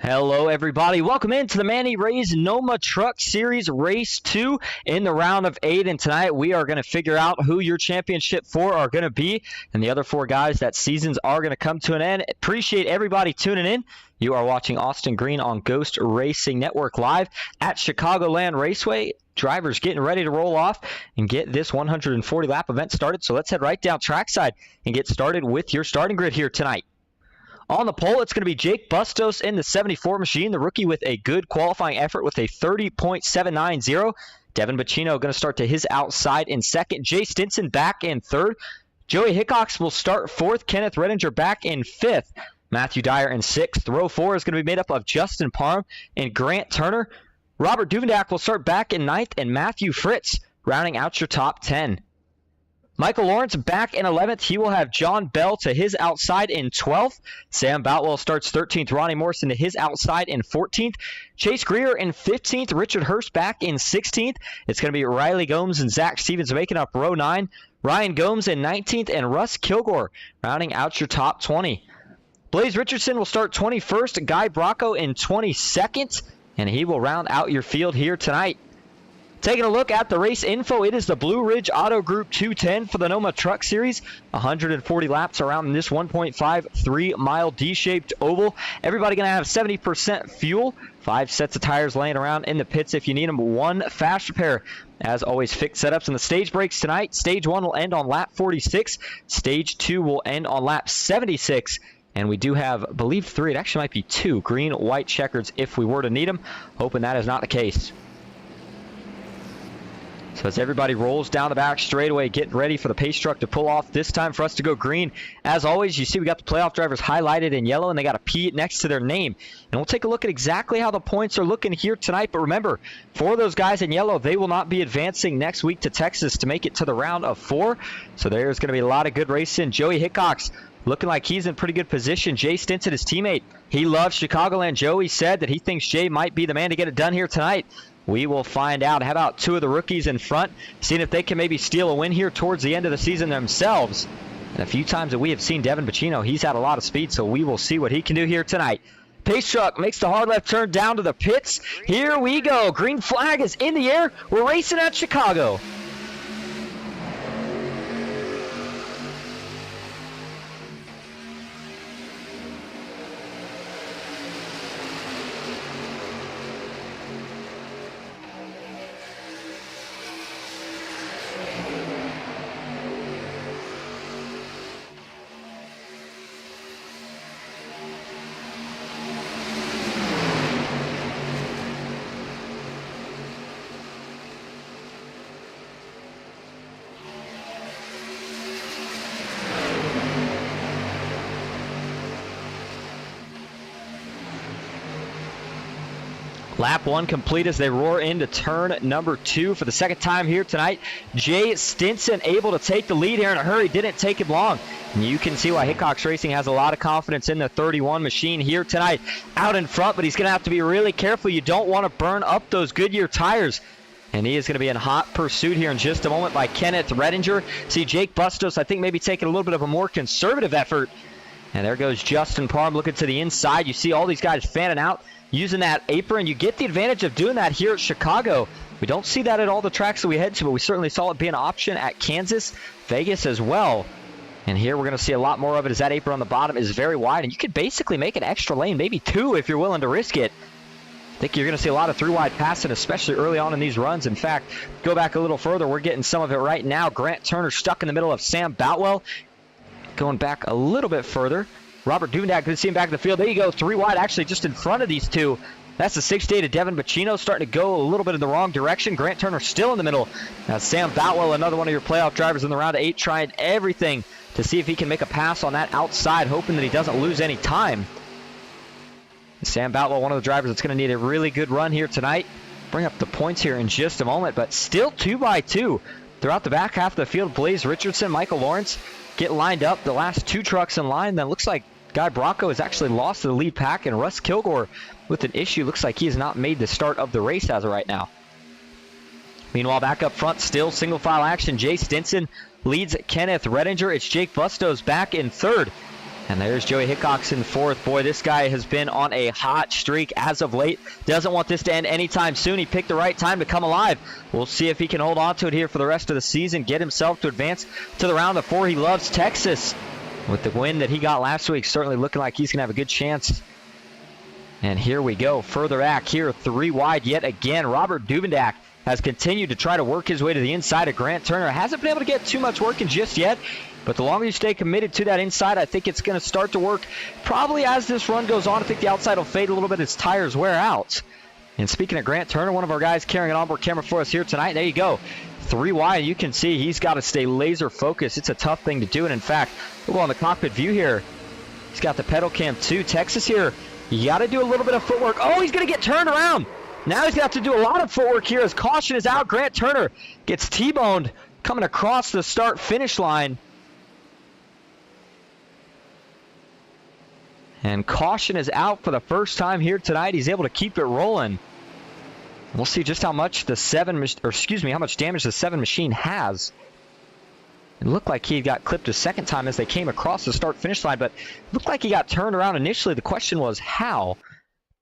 Hello, everybody. Welcome into the Manny Rays NOMA Truck Series Race 2 in the round of 8. And tonight we are going to figure out who your championship 4 are going to be. And the other 4 guys that seasons are going to come to an end. Appreciate everybody tuning in. You are watching Austin Green on Ghost Racing Network live at Chicagoland Raceway. Drivers getting ready to roll off and get this 140-lap event started. So let's head right down trackside and get started with your starting grid here tonight. On the pole, it's going to be Jake Bustos in the 74 machine, the rookie with a good qualifying effort with a 30.790. Devin Bacino going to start to his outside in second. Jay Stinson back in third. Joey Hickox will start fourth. Kenneth Redinger back in fifth. Matthew Dyer in sixth. Row 4 is going to be made up of Justin Parham and Grant Turner. Robert Duvendak will start back in ninth, and Matthew Fritz rounding out your top 10. Michael Lawrence back in 11th. He will have John Bell to his outside in 12th. Sam Boutwell starts 13th. Ronnie Morrison to his outside in 14th. Chase Greer in 15th. Richard Hurst back in 16th. It's going to be Riley Gomes and Zach Stevens making up row 9. Ryan Gomes in 19th and Russ Kilgore rounding out your top 20. Blaze Richardson will start 21st. Guy Bracco in 22nd. And he will round out your field here tonight. Taking a look at the race info, it is the Blue Ridge Auto Group 210 for the NOMA Truck Series. 140 laps around this 1.53-mile D-shaped oval. Everybody going to have 70% fuel. 5 sets of tires laying around in the pits if you need them. 1 fast repair. As always, fixed setups in the stage breaks tonight. Stage 1 will end on lap 46. Stage 2 will end on lap 76. And we do have, I believe, 3. It actually might be 2 green, white checkers if we were to need them. Hoping that is not the case. So as everybody rolls down the back straightaway, getting ready for the pace truck to pull off, this time for us to go green. As always, you see we got the playoff drivers highlighted in yellow, and they got a P next to their name. And we'll take a look at exactly how the points are looking here tonight. But remember, for those guys in yellow, they will not be advancing next week to Texas to make it to the round of 4. So there's going to be a lot of good racing. Joey Hickox looking like he's in pretty good position. Jay Stinson, his teammate, he loves Chicagoland. Joey said that he thinks Jay might be the man to get it done here tonight. We will find out. How about 2 of the rookies in front, seeing if they can maybe steal a win here towards the end of the season themselves. And a few times that we have seen Devin Bacino, he's had a lot of speed, so we will see what he can do here tonight. Pace truck makes the hard left turn down to the pits. Here we go. Green flag is in the air. We're racing at Chicago. Lap 1 complete as they roar into turn number 2 for the second time here tonight. Jay Stinson able to take the lead here in a hurry. Didn't take him long. And you can see why Hickox Racing has a lot of confidence in the 31 machine here tonight. Out in front, but he's going to have to be really careful. You don't want to burn up those Goodyear tires. And he is going to be in hot pursuit here in just a moment by Kenneth Redinger. See Jake Bustos, I think, maybe taking a little bit of a more conservative effort. And there goes Justin Parham looking to the inside. You see all these guys fanning out, using that apron. You get the advantage of doing that here at Chicago. We don't see that at all the tracks that we head to, but we certainly saw it be an option at Kansas, Vegas as well. And here we're going to see a lot more of it as that apron on the bottom is very wide, and you could basically make an extra lane, maybe 2 if you're willing to risk it. I think you're going to see a lot of through-wide passing, especially early on in these runs. In fact, go back a little further. We're getting some of it right now. Grant Turner stuck in the middle of Sam Boutwell. Going back a little bit further. Robert Duvendak, good to see him back in the field. There you go, 3 wide actually just in front of these 2. That's the 6-8 to Devin Bacino, starting to go a little bit in the wrong direction. Grant Turner still in the middle. Now Sam Boutwell, another one of your playoff drivers in the round of 8, trying everything to see if he can make a pass on that outside, hoping that he doesn't lose any time. Sam Boutwell, one of the drivers that's going to need a really good run here tonight. Bring up the points here in just a moment, but still 2 by 2 throughout the back half of the field. Blaze Richardson, Michael Lawrence get lined up. The last 2 trucks in line. Then looks like Guy Bracco has actually lost to the lead pack, and Russ Kilgore with an issue. Looks like he has not made the start of the race as of right now. Meanwhile, back up front, still single file action. Jay Stinson leads Kenneth Redinger. It's Jake Bustos back in third. And there's Joey Hickox in fourth. Boy, this guy has been on a hot streak as of late. Doesn't want this to end anytime soon. He picked the right time to come alive. We'll see if he can hold on to it here for the rest of the season, get himself to advance to the round of 4. He loves Texas. With the win that he got last week, certainly looking like he's going to have a good chance. And here we go. Further back here, 3 wide yet again. Robert Duvendak has continued to try to work his way to the inside of Grant Turner. Hasn't been able to get too much working just yet. But the longer you stay committed to that inside, I think it's going to start to work. Probably as this run goes on, I think the outside will fade a little bit as tires wear out. And speaking of Grant Turner, one of our guys carrying an onboard camera for us here tonight. There you go. 3 wide. You can see he's got to stay laser focused. It's a tough thing to do. And in fact, we'll go on the cockpit view here. He's got the pedal cam too. Texas here, you got to do a little bit of footwork. Oh, he's going to get turned around. Now he's got to do a lot of footwork here as caution is out. Grant Turner gets T-boned coming across the start-finish line. And caution is out for the first time here tonight. He's able to keep it rolling. We'll see just how much how much damage the 7 machine has. It looked like he got clipped a second time as they came across the start-finish line, but it looked like he got turned around initially. The question was how.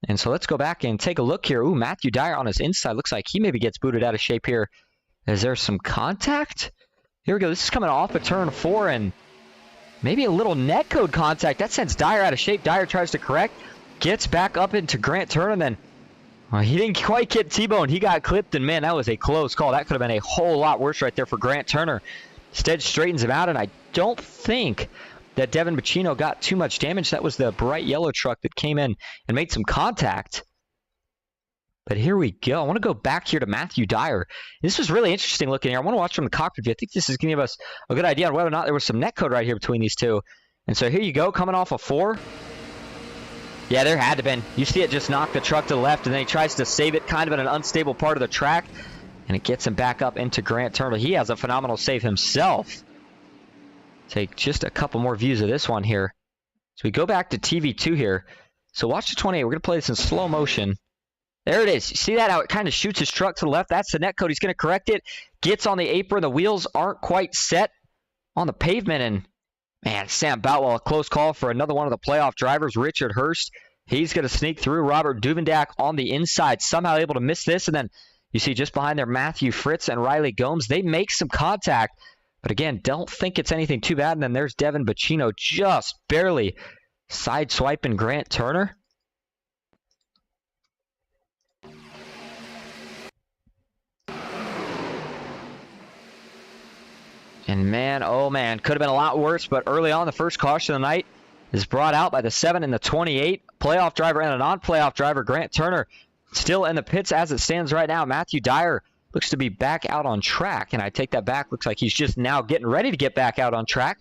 And so let's go back and take a look here. Ooh, Matthew Dyer on his inside. Looks like he maybe gets booted out of shape here. Is there some contact? Here we go. This is coming off of turn 4, and maybe a little net code contact. That sends Dyer out of shape. Dyer tries to correct, gets back up into Grant Turner, and then he didn't quite get T-boned. He got clipped, and man, that was a close call. That could have been a whole lot worse right there for Grant Turner. Instead, straightens him out, and I don't think that Devin Bacino got too much damage. That was the bright yellow truck that came in and made some contact. But here we go. I want to go back here to Matthew Dyer. This was really interesting looking here. I want to watch from the cockpit view. I think this is going to give us a good idea on whether or not there was some net code right here between these two. And so here you go, coming off of 4. Yeah, there had to have been. You see it just knock the truck to the left, and then he tries to save it kind of in an unstable part of the track. And it gets him back up into Grant Turner. He has a phenomenal save himself. Take just a couple more views of this one here. So we go back to TV2 here. So watch the 28. We're going to play this in slow motion. There it is. You see that? How it kind of shoots his truck to the left? That's the net code. He's going to correct it. Gets on the apron. The wheels aren't quite set on the pavement. And, man, Sam Boutwell, a close call for another one of the playoff drivers, Richard Hurst. He's going to sneak through. Robert Duvendak on the inside, somehow able to miss this. And then you see just behind there Matthew Fritz and Riley Gomes. They make some contact. But, again, don't think it's anything too bad. And then there's Devin Bacino just barely side-swiping Grant Turner. And man, oh man, could have been a lot worse, but early on, the first caution of the night is brought out by the 7 and the 28. Playoff driver and a non-playoff driver, Grant Turner, still in the pits as it stands right now. Matthew Dyer looks to be back out on track, and I take that back. Looks like he's just now getting ready to get back out on track.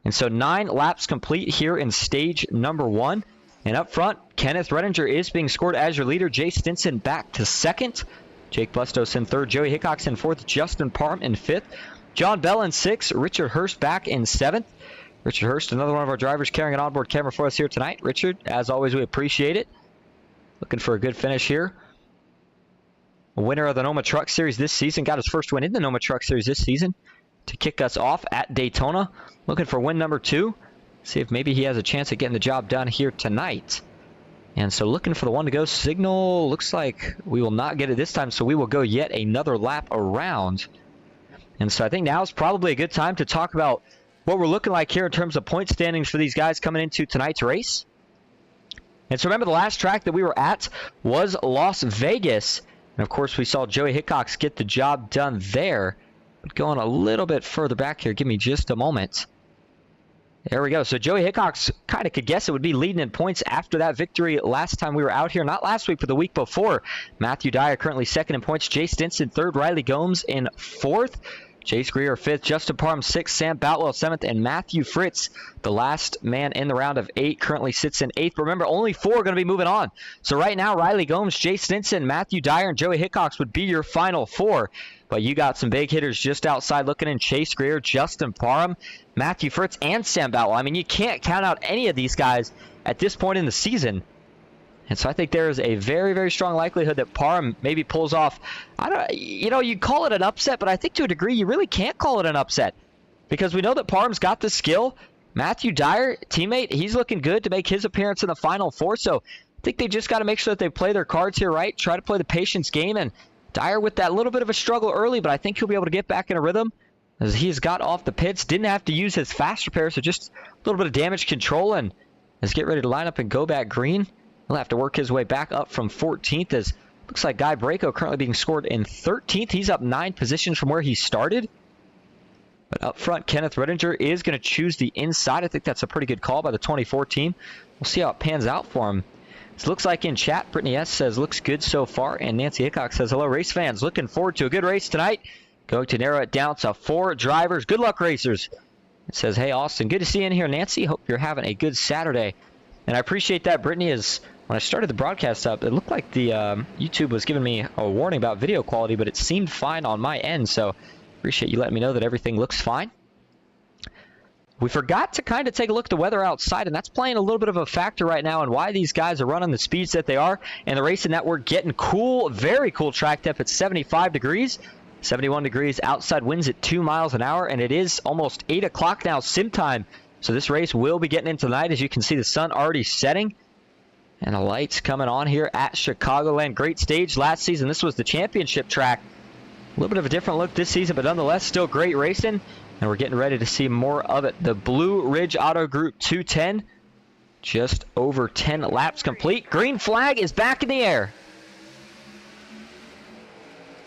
And so 9 laps complete here in stage number 1. And up front, Kenneth Redinger is being scored as your leader. Jay Stinson back to 2nd. Jake Bustos in 3rd. Joey Hickox in 4th. Justin Parham in 5th. John Bell in 6th. Richard Hurst back in 7th. Richard Hurst, another one of our drivers carrying an onboard camera for us here tonight. Richard, as always, we appreciate it. Looking for a good finish here. A winner of the NOMA Truck Series this season. Got his first win in the NOMA Truck Series this season to kick us off at Daytona. Looking for win number 2. See if maybe he has a chance at getting the job done here tonight. And so looking for the 1 to go signal. Looks like we will not get it this time, so we will go yet another lap around. And so I think now is probably a good time to talk about what we're looking like here in terms of point standings for these guys coming into tonight's race. And so remember, the last track that we were at was Las Vegas. And of course, we saw Joey Hickox get the job done there. But going a little bit further back here, give me just a moment. There we go. So Joey Hickox kind of could guess it would be leading in points after that victory last time we were out here. Not last week, but the week before. Matthew Dyer currently 2nd in points. Jay Stinson 3rd. Riley Gomes in 4th. Chase Greer 5th. Justin Parham 6th. Sam Boutwell 7th. And Matthew Fritz, the last man in the round of 8, currently sits in 8th. But remember, only 4 are going to be moving on. So right now, Riley Gomes, Jay Stinson, Matthew Dyer, and Joey Hickox would be your final 4. But you got some big hitters just outside looking in. Chase Greer, Justin Parham, Matthew Fritz, and Sam Boutwell. I mean, you can't count out any of these guys at this point in the season. And so I think there is a very, very strong likelihood that Parham maybe pulls off. You call it an upset, but I think to a degree you really can't call it an upset. Because we know that Parham's got the skill. Matthew Dyer, teammate, he's looking good to make his appearance in the Final Four. So I think they just got to make sure that they play their cards here right, try to play the patience game. And Dyer with that little bit of a struggle early, but I think he'll be able to get back in a rhythm as he's got off the pits. Didn't have to use his fast repair, so just a little bit of damage control. And let's get ready to line up and go back green. He'll have to work his way back up from 14th as looks like Guy Braco currently being scored in 13th. He's up 9 positions from where he started. But up front, Kenneth Redinger is going to choose the inside. I think that's a pretty good call by the 24 team. We'll see how it pans out for him. It looks like in chat, Brittany S. says, looks good so far. And Nancy Hickok says, hello, race fans. Looking forward to a good race tonight. Going to narrow it down to 4 drivers. Good luck, racers. It says, hey, Austin, good to see you in here, Nancy. Hope you're having a good Saturday. And I appreciate that, Brittany. Is when I started the broadcast up, it looked like the YouTube was giving me a warning about video quality, but it seemed fine on my end. So appreciate you letting me know that everything looks fine. We forgot to kind of take a look at the weather outside, and that's playing a little bit of a factor right now and why these guys are running the speeds that they are. And the Racing Network getting cool, very cool track temp at 75 degrees. 71 degrees, outside winds at 2 miles an hour, and it is almost 8 o'clock now, sim time. So this race will be getting into the night. As you can see, the sun already setting. And the lights coming on here at Chicagoland. Great stage last season. This was the championship track. A little bit of a different look this season, but nonetheless, still great racing. And we're getting ready to see more of it. The Blue Ridge Auto Group 210. Just over 10 laps complete. Green flag is back in the air.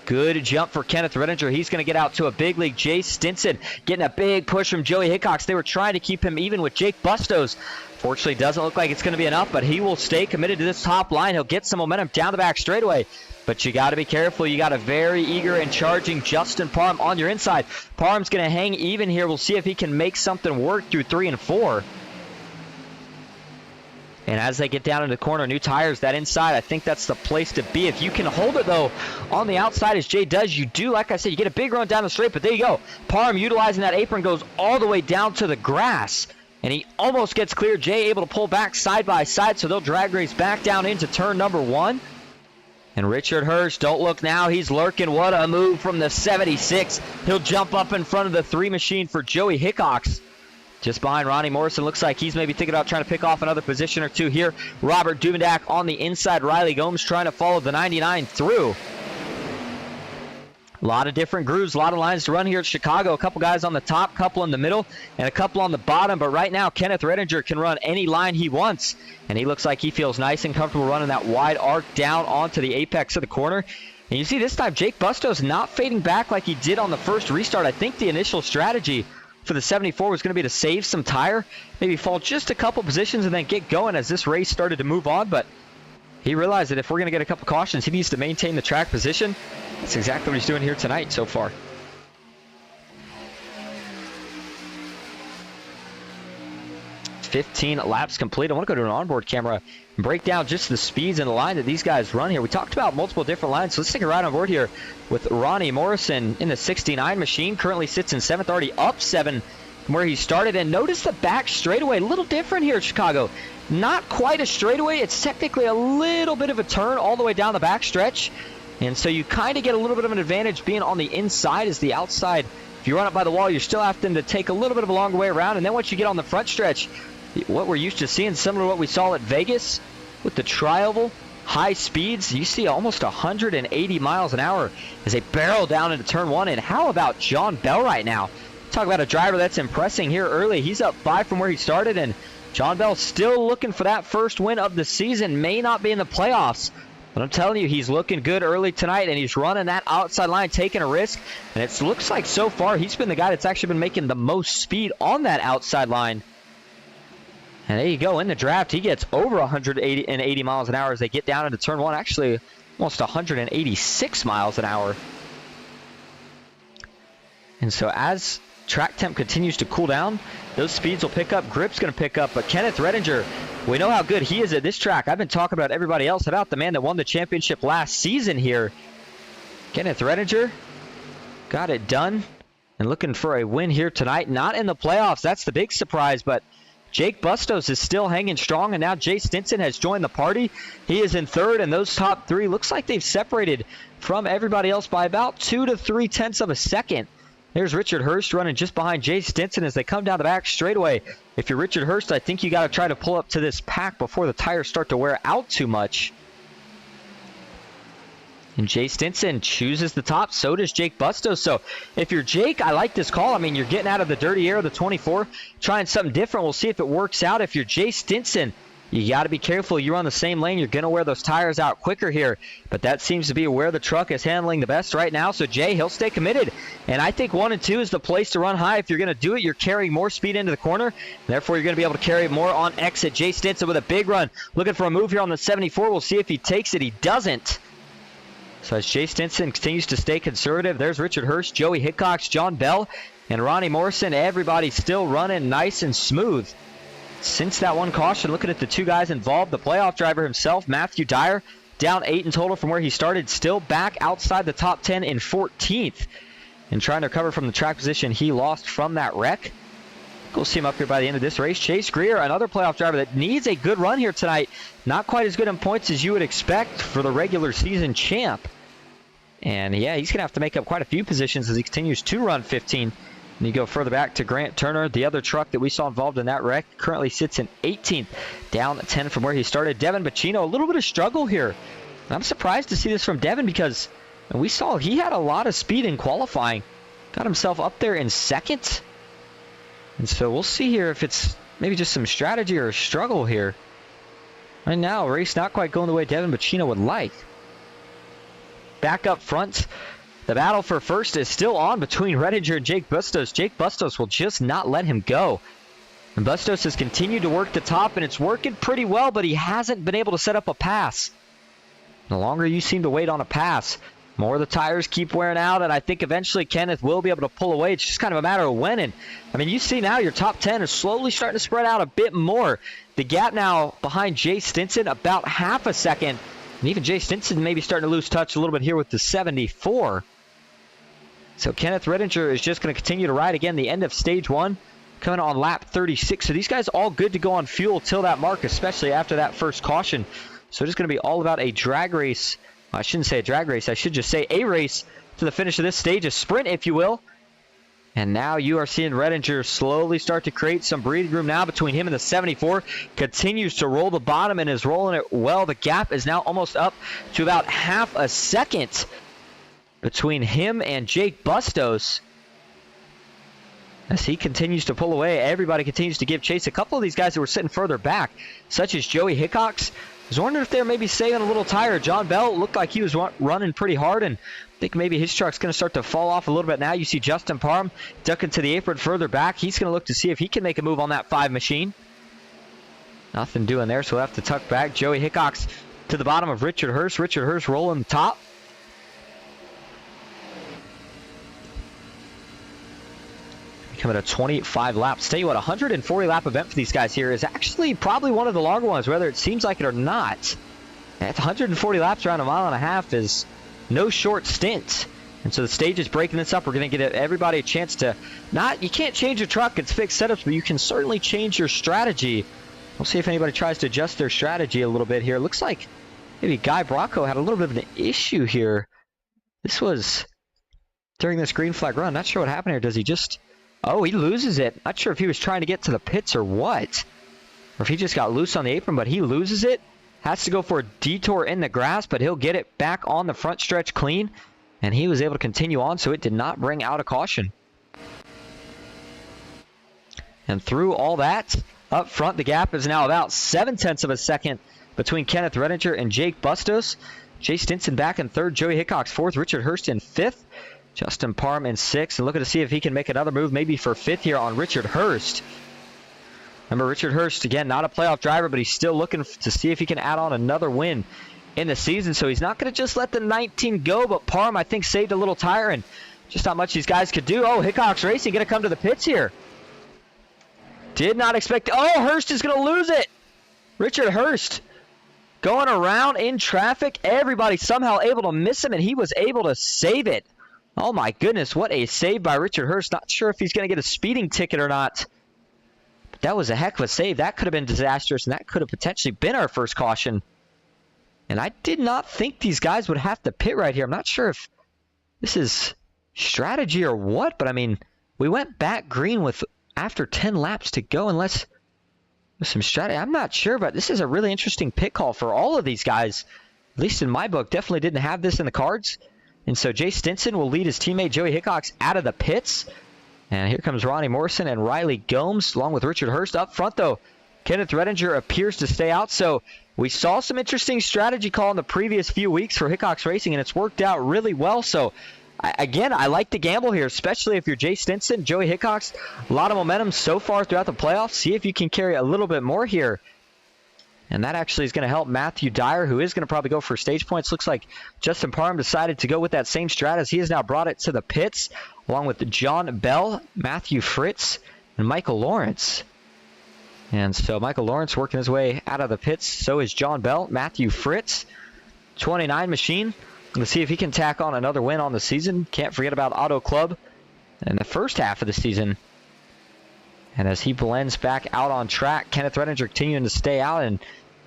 Good jump for Kenneth Redinger. He's going to get out to a big league. Jay Stinson getting a big push from Joey Hickox. They were trying to keep him even with Jake Bustos. Fortunately, doesn't look like it's going to be enough, but he will stay committed to this top line. He'll get some momentum down the back straightaway. But you got to be careful. You got a very eager and charging Justin Parham on your inside. Parham's going to hang even here. We'll see if he can make something work through 3 and 4. And as they get down into the corner, new tires, that inside, I think that's the place to be. If you can hold it, though, on the outside, as Jay does, you do, like I said, you get a big run down the straight, but there you go. Parham utilizing that apron goes all the way down to the grass, and he almost gets clear. Jay able to pull back side by side, so they'll drag race back down into turn number 1. And Richard Hirsch, don't look now, he's lurking. What a move from the 76. He'll jump up in front of the 3 machine for Joey Hickox. Just behind Ronnie Morrison, looks like he's maybe thinking about trying to pick off another position or two here. Robert Duvendak on the inside. Riley Gomes trying to follow the 99 through. A lot of different grooves, a lot of lines to run here at Chicago. A couple guys on the top, couple in the middle, and a couple on the bottom. But right now, Kenneth Redinger can run any line he wants. And he looks like he feels nice and comfortable running that wide arc down onto the apex of the corner. And you see this time, Jake Bustos not fading back like he did on the first restart. I think the initial strategy for the 74 was going to be to save some tire, maybe fall just a couple positions and then get going as this race started to move on. But he realized that if we're going to get a couple cautions, he needs to maintain the track position. That's exactly what he's doing here tonight so far. "15 laps complete." I want to go to an onboard camera and break down just the speeds and the line that these guys run here. We talked about multiple different lines, so let's take a ride on board here with Ronnie Morrison in the 69 machine. Currently sits in 7th, already up 7 from where he started. And notice the back straightaway, a little different here at Chicago. Not quite a straightaway. It's technically a little bit of a turn all the way down the back stretch. And so you kind of get a little bit of an advantage being on the inside as the outside. If you run up by the wall, you're still having to take a little bit of a longer way around. And then once you get on the front stretch, what we're used to seeing, similar to what we saw at Vegas with the tri-oval, high speeds, you see almost 180 miles an hour as they barrel down into turn 1. And how about John Bell right now? Talk about a driver that's impressing here early. He's up 5 from where he started, and John Bell still looking for that first win of the season. May not be in the playoffs, but I'm telling you, he's looking good early tonight, and he's running that outside line, taking a risk. And it looks like so far he's been the guy that's actually been making the most speed on that outside line. And there you go, in the draft, he gets over 180 miles an hour as they get down into turn 1. Actually, almost 186 miles an hour. And so as track temp continues to cool down, those speeds will pick up, grip's going to pick up. But Kenneth Redinger, we know how good he is at this track. I've been talking about everybody else, about the man that won the championship last season here. Kenneth Redinger got it done and looking for a win here tonight. Not in the playoffs, that's the big surprise, but Jake Bustos is still hanging strong, and now Jay Stinson has joined the party. He is in 3rd, and those top 3 looks like they've separated from everybody else by about 2 to 3 tenths of a second. There's Richard Hurst running just behind Jay Stinson as they come down the back straightaway. If you're Richard Hurst, I think you got to try to pull up to this pack before the tires start to wear out too much. And Jay Stinson chooses the top. So does Jake Bustos. So if you're Jake, I like this call. I mean, you're getting out of the dirty air of the 24, trying something different. We'll see if it works out. If you're Jay Stinson, you got to be careful. You're on the same lane. You're going to wear those tires out quicker here. But that seems to be where the truck is handling the best right now. So Jay, he'll stay committed. And I think 1 and 2 is the place to run high. If you're going to do it, you're carrying more speed into the corner. Therefore, you're going to be able to carry more on exit. Jay Stinson with a big run. Looking for a move here on the 74. We'll see if he takes it. He doesn't. So as Jay Stinson continues to stay conservative, there's Richard Hurst, Joey Hickox, John Bell, and Ronnie Morrison. Everybody still running nice and smooth. Since that one caution, looking at the 2 guys involved, the playoff driver himself, Matthew Dyer, down 8 in total from where he started, still back outside the top 10 in 14th. And trying to recover from the track position he lost from that wreck. We'll see him up here by the end of this race. Chase Greer, another playoff driver that needs a good run here tonight. Not quite as good in points as you would expect for the regular season champ. And yeah, he's going to have to make up quite a few positions as he continues to run 15. And you go further back to Grant Turner, the other truck that we saw involved in that wreck, currently sits in 18th, down 10 from where he started. Devin Bacino, a little bit of struggle here. And I'm surprised to see this from Devin because we saw he had a lot of speed in qualifying. Got himself up there in 2nd. And so we'll see here if it's maybe just some strategy or a struggle here. Right now, race not quite going the way Devin Bacino would like. Back up front. The battle for first is still on between Redinger and Jake Bustos. Jake Bustos will just not let him go. And Bustos has continued to work the top, and it's working pretty well, but he hasn't been able to set up a pass. The longer you seem to wait on a pass, more the tires keep wearing out, and I think eventually Kenneth will be able to pull away. It's just kind of a matter of when. And I mean, you see now your top 10 is slowly starting to spread out a bit more. The gap now behind Jay Stinson, about half a second. And even Jay Stinson maybe starting to lose touch a little bit here with the 74. So Kenneth Redinger is just going to continue to ride again. The end of stage 1 coming on lap 36. So these guys all good to go on fuel till that mark, especially after that first caution. So it's going to be all about a drag race. I shouldn't say a drag race. I should just say a race to the finish of this stage, a sprint, if you will. And now you are seeing Redinger slowly start to create some breathing room now between him and the 74. Continues to roll the bottom and is rolling it well. The gap is now almost up to about half a second between him and Jake Bustos. As he continues to pull away, everybody continues to give chase. A couple of these guys that were sitting further back, such as Joey Hickox, I was wondering if they were maybe saving a little tire. John Bell looked like he was running pretty hard, and I think maybe his truck's going to start to fall off a little bit now. You see Justin Parham ducking to the apron further back. He's going to look to see if he can make a move on that 5 machine. Nothing doing there, so we'll have to tuck back. Joey Hickox to the bottom of Richard Hurst. Richard Hurst rolling the top. Coming at 25 laps. Tell you what, 140 lap event for these guys here is actually probably one of the longer ones, whether it seems like it or not. At 140 laps around 1.5 miles is no short stint. And so the stage is breaking this up. We're going to get everybody a chance to you can't change your truck, it's fixed setups, but you can certainly change your strategy. We'll see if anybody tries to adjust their strategy a little bit here. Looks like maybe Guy Bracco had a little bit of an issue here. This was during this green flag run. Not sure what happened here. Does he just... Oh, he loses it. Not sure if he was trying to get to the pits or what. Or if he just got loose on the apron, but he loses it. Has to go for a detour in the grass, but he'll get it back on the front stretch clean. And he was able to continue on, so it did not bring out a caution. And through all that, up front, the gap is now about 0.7 of a second between Kenneth Redinger and Jake Bustos. Jay Stinson back in 3rd, Joey Hickox 4th, Richard Hurst in 5th. Justin Parham in 6th, and looking to see if he can make another move, maybe for 5th here on Richard Hurst. Remember, Richard Hurst, again, not a playoff driver, but he's still looking to see if he can add on another win in the season. So he's not going to just let the 19 go, but Parham, I think, saved a little tire, and just not much these guys could do. Oh, Hickox Racing going to come to the pits here. Did not expect... Oh, Hurst is going to lose it. Richard Hurst going around in traffic. Everybody somehow able to miss him, and he was able to save it. Oh my goodness, what a save by Richard Hurst. Not sure if he's going to get a speeding ticket or not. But that was a heck of a save. That could have been disastrous, and that could have potentially been our first caution. And I did not think these guys would have to pit right here. I'm not sure if this is strategy or what, but I mean, we went back green with after 10 laps to go unless with some strategy. I'm not sure, but this is a really interesting pit call for all of these guys. At least in my book, definitely didn't have this in the cards. And so Jay Stinson will lead his teammate Joey Hickox out of the pits. And here comes Ronnie Morrison and Riley Gomes along with Richard Hurst. Up front, though, Kenneth Redinger appears to stay out. So we saw some interesting strategy call in the previous few weeks for Hickox Racing, and it's worked out really well. So again, I like the gamble here, especially if you're Jay Stinson, Joey Hickox. A lot of momentum so far throughout the playoffs. See if you can carry a little bit more here. And that actually is going to help Matthew Dyer, who is going to probably go for stage points. Looks like Justin Parham decided to go with that same strat as he has now brought it to the pits, along with John Bell, Matthew Fritz, and Michael Lawrence. And so Michael Lawrence working his way out of the pits. So is John Bell, Matthew Fritz, 29 machine. Let's see if he can tack on another win on the season. Can't forget about Auto Club in the first half of the season. And as he blends back out on track, Kenneth Redinger continuing to stay out. And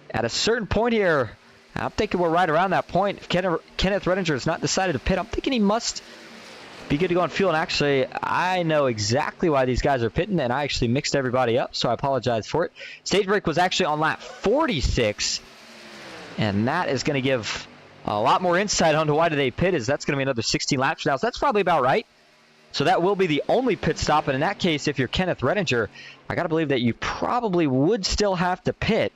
at a certain point here, I'm thinking we're right around that point. If Kenneth Redinger has not decided to pit, I'm thinking he must be good to go on fuel. And actually, I know exactly why these guys are pitting, and I actually mixed everybody up, so I apologize for it. Stage break was actually on lap 46, and that is going to give a lot more insight onto why they pit, as that's going to be another 16 laps now. So that's probably about right. So that will be the only pit stop, and in that case, if you're Kenneth Redinger, I got to believe that you probably would still have to pit.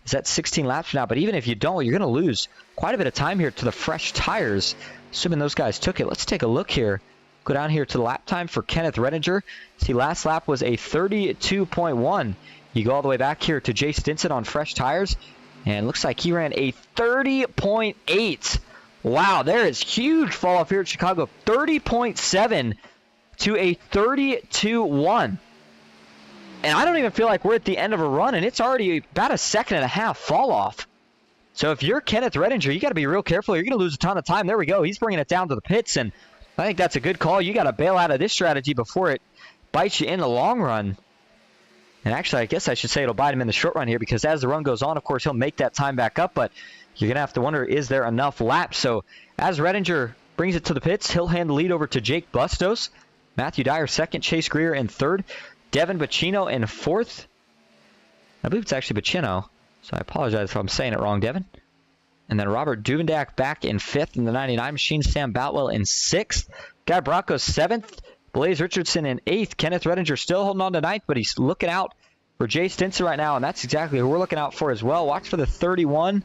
Is that 16 laps now? But even if you don't, you're going to lose quite a bit of time here to the fresh tires, assuming those guys took it. Let's take a look here. Go down here to the lap time for Kenneth Redinger. See, last lap was a 32.1. You go all the way back here to Jay Stinson on fresh tires, and looks like he ran a 30.8. Wow, there is huge fall off here at Chicago. 30.7 to a 32.1. And I don't even feel like we're at the end of a run, and it's already about a second and a half fall off. So if you're Kenneth Redinger, you got to be real careful. You're going to lose a ton of time. There we go. He's bringing it down to the pits, and I think that's a good call. You got to bail out of this strategy before it bites you in the long run. And actually, I guess I should say it'll bite him in the short run here, because as the run goes on, of course, he'll make that time back up, but you're going to have to wonder, is there enough laps? So as Redinger brings it to the pits, he'll hand the lead over to Jake Bustos. Matthew Dyer second, Chase Greer in third, Devin Bacino in fourth. I believe it's actually Bacino, so I apologize if I'm saying it wrong, Devin. And then Robert Duvendak back in fifth in the 99 machine, Sam Boutwell in sixth, Guy Bracco seventh, Blaze Richardson in eighth, Kenneth Redinger still holding on to ninth, but he's looking out for Jay Stinson right now, and that's exactly who we're looking out for as well. Watch for the 31.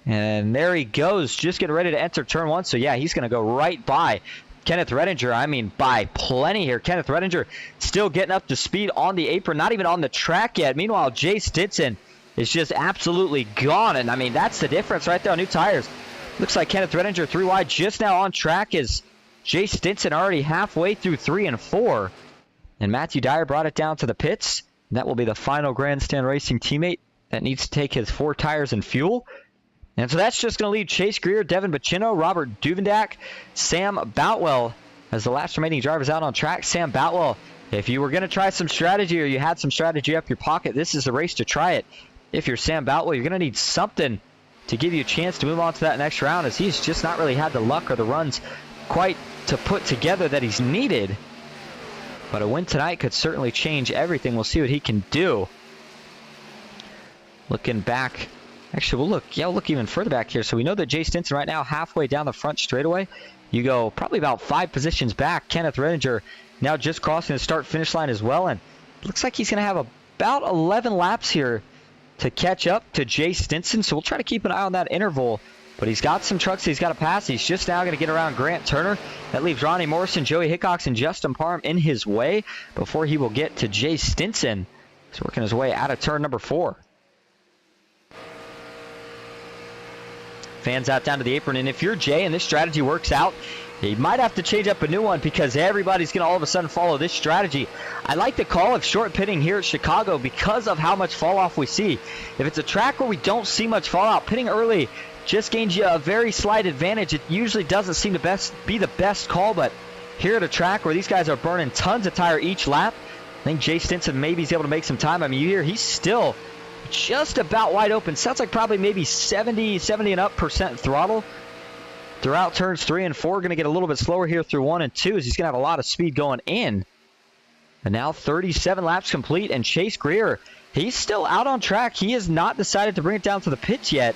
And there he goes, just getting ready to enter turn one. So, yeah, he's going to go right by Kenneth Redinger. I mean, by plenty here. Kenneth Redinger still getting up to speed on the apron, not even on the track yet. Meanwhile, Jay Stinson is just absolutely gone. And, I mean, that's the difference right there on new tires. Looks like Kenneth Redinger 3 wide just now on track is Jay Stinson already halfway through 3 and 4. And Matthew Dyer brought it down to the pits. That will be the final Grandstand Racing teammate that needs to take his 4 tires and fuel. And so that's just going to leave Chase Greer, Devin Bacino, Robert Duvendak, Sam Boutwell as the last remaining drivers out on track. Sam Boutwell, if you were going to try some strategy or you had some strategy up your pocket, this is the race to try it. If you're Sam Boutwell, you're going to need something to give you a chance to move on to that next round, as he's just not really had the luck or the runs quite to put together that he's needed. But a win tonight could certainly change everything. We'll see what he can do. Looking back. Actually, we'll look even further back here. So we know that Jay Stinson right now halfway down the front straightaway. You go probably about 5 positions back. Kenneth Redinger now just crossing the start-finish line as well. And it looks like he's going to have about 11 laps here to catch up to Jay Stinson. So we'll try to keep an eye on that interval. But he's got some trucks he's got to pass. He's just now going to get around Grant Turner. That leaves Ronnie Morrison, Joey Hickox, and Justin Parham in his way before he will get to Jay Stinson. He's working his way out of turn number 4. Fans out down to the apron, and if you're Jay and this strategy works out, you might have to change up a new one, because everybody's going to all of a sudden follow this strategy. I like the call of short pitting here at Chicago because of how much fall off we see. If it's a track where we don't see much fallout, pitting early just gains you a very slight advantage. It usually doesn't seem to be the best call, but here at a track where these guys are burning tons of tire each lap, I think Jay Stinson maybe is able to make some time. I mean, you hear he's still just about wide open. Sounds like probably maybe 70 and up % throttle. throughout turns 3 and 4. Going to get a little bit slower here through 1 and 2 as he's going to have a lot of speed going in. And now 37 laps complete, and Chase Greer, he's still out on track. He has not decided to bring it down to the pits yet.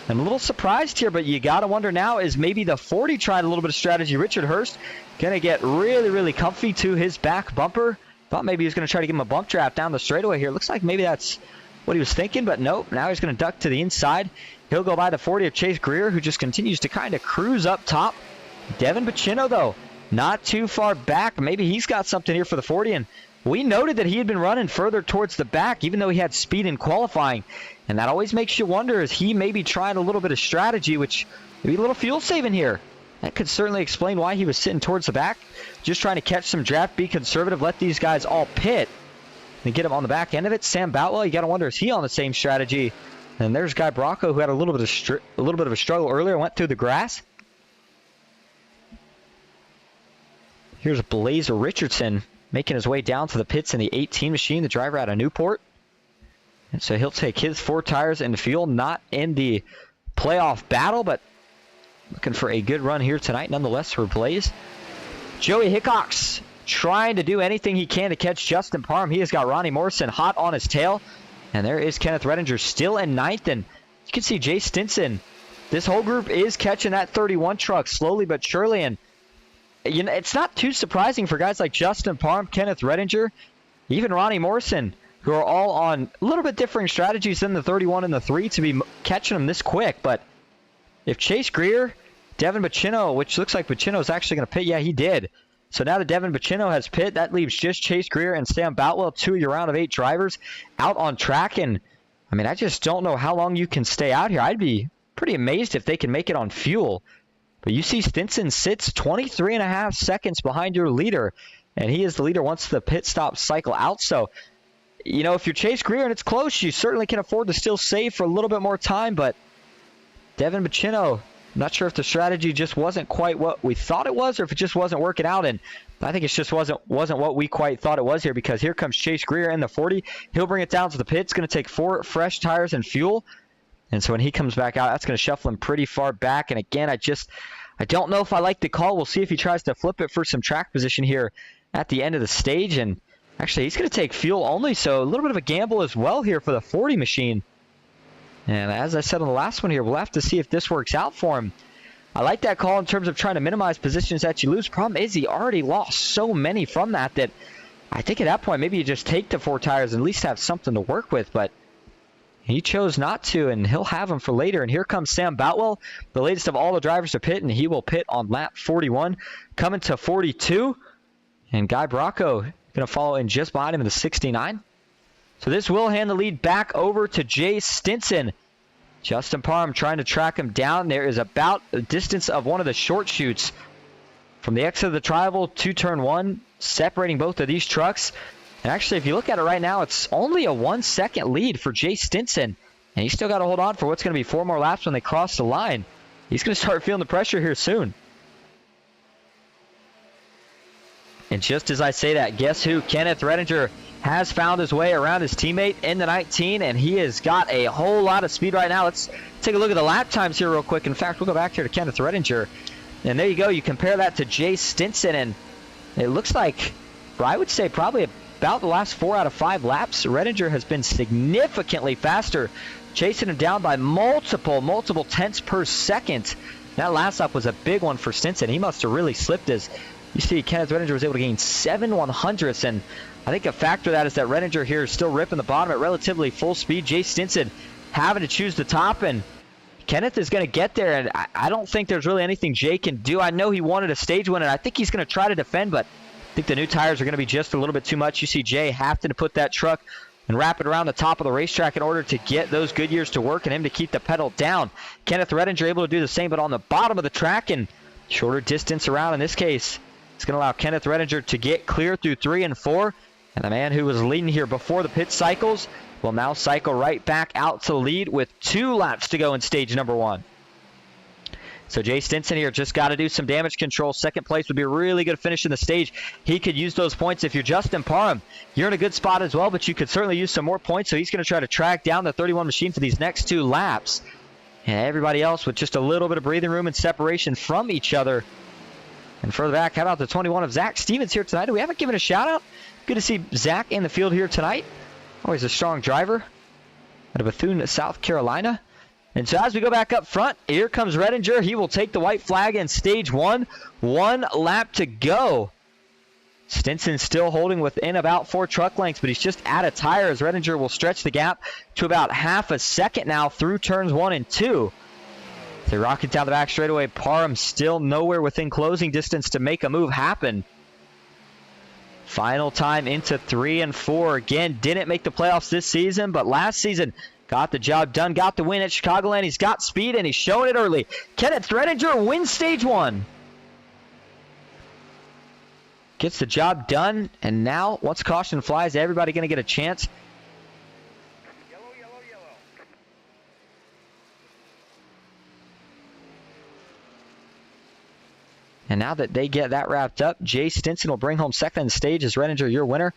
I'm a little surprised here, but you got to wonder now, is maybe the 40 tried a little bit of strategy? Richard Hurst going to get really, really comfy to his back bumper. Thought maybe he was going to try to give him a bump draft down the straightaway here. Looks like maybe that's what he was thinking, but nope. Now he's going to duck to the inside. He'll go by the 40 of Chase Greer, who just continues to kind of cruise up top. Devin Bacino, though, not too far back. Maybe he's got something here for the 40, and we noted that he had been running further towards the back, even though he had speed in qualifying. And that always makes you wonder, is he maybe trying a little bit of strategy, which maybe a little fuel saving here. That could certainly explain why he was sitting towards the back, just trying to catch some draft, be conservative, let these guys all pit, and get him on the back end of it. Sam Boutwell, you got to wonder, is he on the same strategy? And there's Guy Bracco, who had a little bit of a struggle earlier, went through the grass. Here's Blazer Richardson making his way down to the pits in the 18 machine, the driver out of Newport. And so he'll take his 4 tires and fuel, not in the playoff battle, but looking for a good run here tonight nonetheless for Blaze. Joey Hickox trying to do anything he can to catch Justin Parham. He has got Ronnie Morrison hot on his tail. And there is Kenneth Redinger still in 9th. And you can see Jay Stinson. This whole group is catching that 31 truck slowly but surely. And you know, it's not too surprising for guys like Justin Parham, Kenneth Redinger, even Ronnie Morrison, who are all on a little bit differing strategies than the 31 and the 3 to be catching them this quick. But if Chase Greer, Devin Bacino, which looks like Bacino is actually going to pit. Yeah, he did. So now that Devin Bacino has pit, that leaves just Chase Greer and Sam Boutwell, 2 of your round of 8 drivers, out on track. And, I mean, I just don't know how long you can stay out here. I'd be pretty amazed if they can make it on fuel. But you see Stinson sits 23.5 seconds behind your leader, and he is the leader once the pit stop cycle out. So, you know, if you're Chase Greer and it's close, you certainly can afford to still save for a little bit more time. But Devin Bacino, I'm not sure if the strategy just wasn't quite what we thought it was, or if it just wasn't working out. And I think it just wasn't what we quite thought it was here, because here comes Chase Greer in the 40. He'll bring it down to the pit. It's going to take 4 fresh tires and fuel. And so when he comes back out, that's going to shuffle him pretty far back. And again, I don't know if I like the call. We'll see if he tries to flip it for some track position here at the end of the stage. And actually, he's going to take fuel only, so a little bit of a gamble as well here for the 40 machine. And as I said on the last one here, we'll have to see if this works out for him. I like that call in terms of trying to minimize positions that you lose. Problem is, he already lost so many from that I think at that point, maybe you just take the 4 tires and at least have something to work with. But he chose not to, and he'll have them for later. And here comes Sam Boutwell, the latest of all the drivers to pit, and he will pit on lap 41, coming to 42. And Guy Bracco going to follow in just behind him in the 69. So this will hand the lead back over to Jay Stinson. Justin Parham trying to track him down. There is about a distance of one of the short chutes from the exit of the tri-oval to turn 1, separating both of these trucks. And actually, if you look at it right now, it's only a 1-second lead for Jay Stinson. And he's still got to hold on for what's going to be 4 more laps when they cross the line. He's going to start feeling the pressure here soon. And just as I say that, guess who? Kenneth Redinger has found his way around his teammate in the 19, and he has got a whole lot of speed right now. Let's take a look at the lap times here real quick. In fact, we'll go back here to Kenneth Redinger. And there you go. You compare that to Jay Stinson, and it looks like, I would say probably about the last 4 out of 5 laps, Redinger has been significantly faster, chasing him down by multiple tenths per second. That last lap was a big one for Stinson. He must have really slipped as you see Kenneth Redinger was able to gain 7 100ths, and I think a factor of that is that Redinger here is still ripping the bottom at relatively full speed. Jay Stinson having to choose the top, and Kenneth is going to get there, and I don't think there's really anything Jay can do. I know he wanted a stage win, and I think he's going to try to defend, but I think the new tires are going to be just a little bit too much. You see Jay having to put that truck and wrap it around the top of the racetrack in order to get those Goodyears to work and him to keep the pedal down. Kenneth Redinger able to do the same, but on the bottom of the track and shorter distance around in this case. It's going to allow Kenneth Redinger to get clear through 3 and 4. And the man who was leading here before the pit cycles will now cycle right back out to the lead with 2 laps to go in stage number 1. So Jay Stinson here just got to do some damage control. Second place would be a really good finish in the stage. He could use those points. If you're Justin Parham, you're in a good spot as well, but you could certainly use some more points. So he's going to try to track down the 31 machine for these next 2 laps. And everybody else with just a little bit of breathing room and separation from each other. And further back, how about the 21 of Zach Stevens here tonight? We haven't given a shout out. Good to see Zach in the field here tonight. Always a strong driver out of Bethune, South Carolina. And so as we go back up front, here comes Redinger. He will take the white flag in stage 1. 1 lap to go. Stinson still holding within about 4 truck lengths, but he's just out of tire as Redinger will stretch the gap to about half a second now through turns 1 and 2. They're rocking down the back straightaway. Parham still nowhere within closing distance to make a move happen. Final time into 3 and 4. Again, didn't make the playoffs this season, but last season got the job done, got the win at Chicagoland. He's got speed, and he's showing it early. Kenneth Redinger wins stage 1. Gets the job done, and now once caution flies, everybody going to get a chance. Yellow, yellow, yellow. And now that they get that wrapped up, Jay Stinson will bring home second in the stage as Redinger, your winner.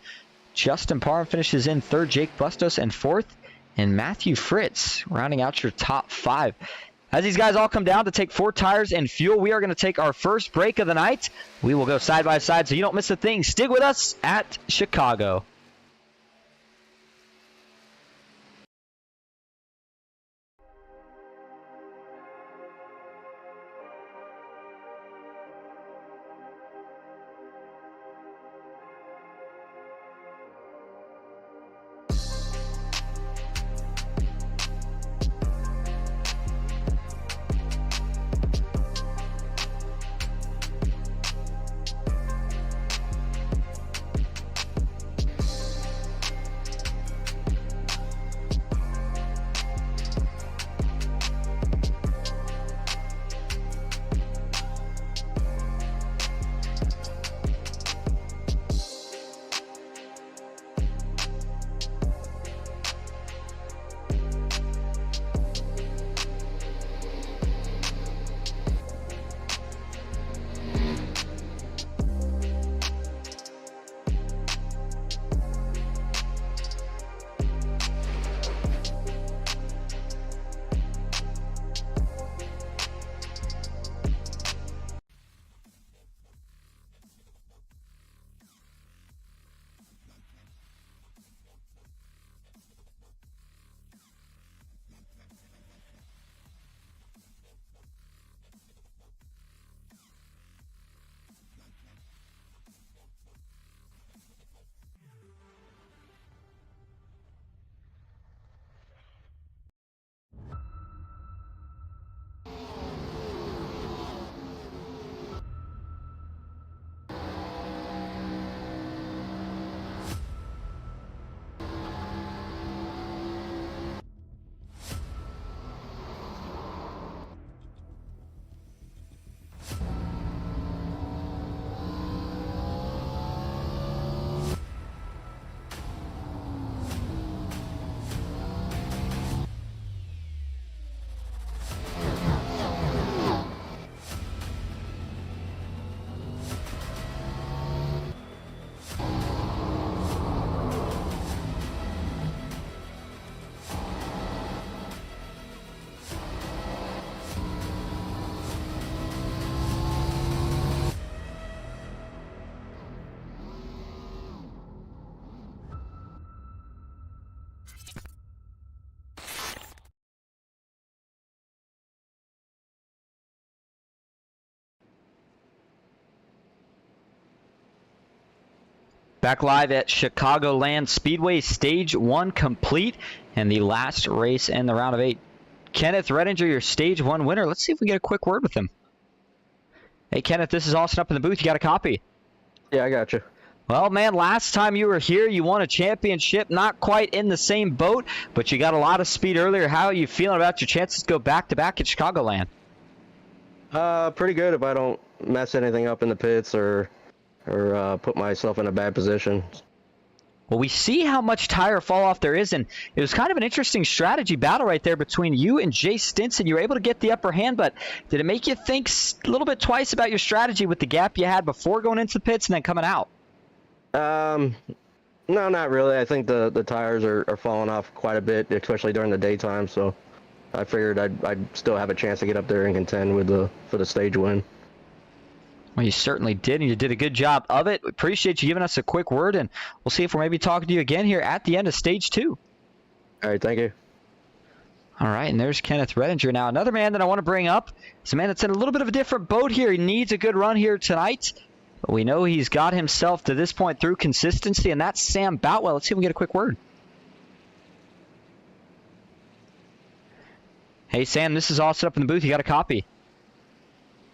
Justin Parham finishes in third, Jake Bustos in fourth, and Matthew Fritz rounding out your top 5. As these guys all come down to take 4 tires and fuel, we are going to take our first break of the night. We will go side by side so you don't miss a thing. Stick with us at Chicago. Back live at Chicagoland Speedway, stage 1 complete, and the last race in the round of 8. Kenneth Redinger, your stage 1 winner. Let's see if we get a quick word with him. Hey, Kenneth, this is Austin up in the booth. You got a copy? Yeah, I got you. Well, man, last time you were here, you won a championship. Not quite in the same boat, but you got a lot of speed earlier. How are you feeling about your chances to go back-to-back at Chicagoland? Pretty good if I don't mess anything up in the pits or put myself in a bad position. Well, we see how much tire fall off there is, and it was kind of an interesting strategy battle right there between you and Jay Stinson. You were able to get the upper hand, but did it make you think a little bit twice about your strategy with the gap you had before going into the pits and then coming out? No, not really. I think the tires are falling off quite a bit, especially during the daytime. So I figured I'd still have a chance to get up there and contend for the stage win. Well, you certainly did, and you did a good job of it. We appreciate you giving us a quick word, and we'll see if we're maybe talking to you again here at the end of stage 2. All right, thank you. All right, and there's Kenneth Redinger. Now, another man that I want to bring up is a man that's in a little bit of a different boat here. He needs a good run here tonight. But we know he's got himself to this point through consistency, and that's Sam Boutwell. Let's see if we can get a quick word. Hey, Sam, this is all set up in the booth. You got a copy?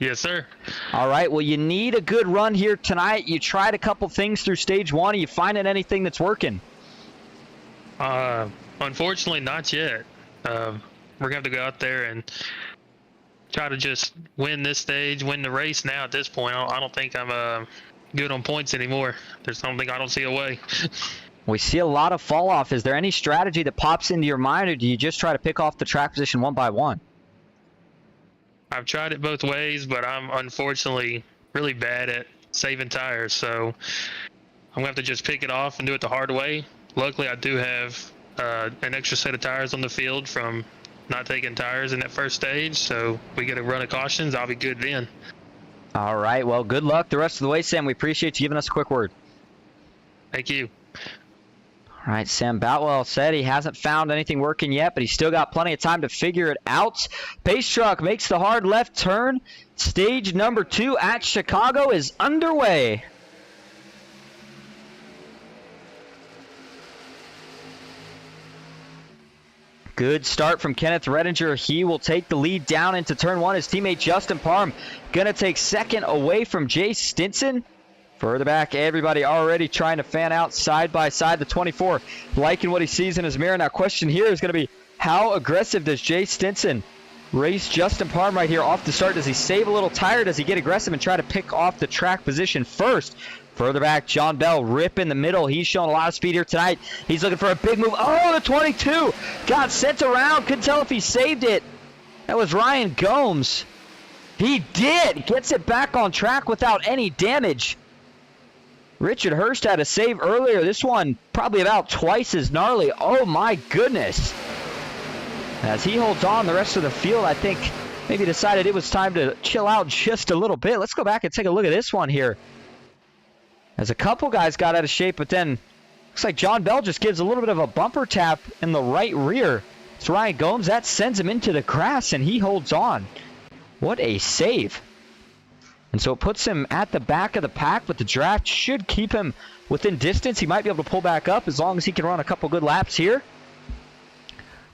Yes, sir. All right, well, you need a good run here tonight. You tried a couple things through stage 1. Are you finding anything that's working? Unfortunately, not yet. We're going to have to go out there and try to just win this stage, win the race now at this point. I don't think I'm good on points anymore. There's something I don't see a way. We see a lot of fall off. Is there any strategy that pops into your mind, or do you just try to pick off the track position one by one? I've tried it both ways, but I'm unfortunately really bad at saving tires, so I'm going to have to just pick it off and do it the hard way. Luckily, I do have an extra set of tires on the field from not taking tires in that first stage, so we get a run of cautions. I'll be good then. All right, well, good luck the rest of the way, Sam. We appreciate you giving us a quick word. Thank you. All right, Sam Boutwell said he hasn't found anything working yet, but he's still got plenty of time to figure it out. Pace truck makes the hard left turn. Stage number 2 at Chicago is underway. Good start from Kenneth Redinger. He will take the lead down into turn 1. His teammate Justin Parham going to take second away from Jay Stinson. Further back, everybody already trying to fan out side by side. The 24 liking what he sees in his mirror. Now, question here is going to be, how aggressive does Jay Stinson race Justin Parham right here off the start? Does he save a little tire? Does he get aggressive and try to pick off the track position first? Further back, John Bell, rip in the middle. He's showing a lot of speed here tonight. He's looking for a big move. Oh, the 22 got sent around. Couldn't tell if he saved it. That was Ryan Gomes. He did. Gets it back on track without any damage. Richard Hurst had a save earlier. This one probably about twice as gnarly. Oh, my goodness. As he holds on, the rest of the field, I think, maybe decided it was time to chill out just a little bit. Let's go back and take a look at this one here. As a couple guys got out of shape, but then looks like John Bell just gives a little bit of a bumper tap in the right rear. It's Ryan Gomes. That sends him into the grass, and he holds on. What a save. And so it puts him at the back of the pack, but the draft should keep him within distance. He might be able to pull back up as long as he can run a couple good laps here.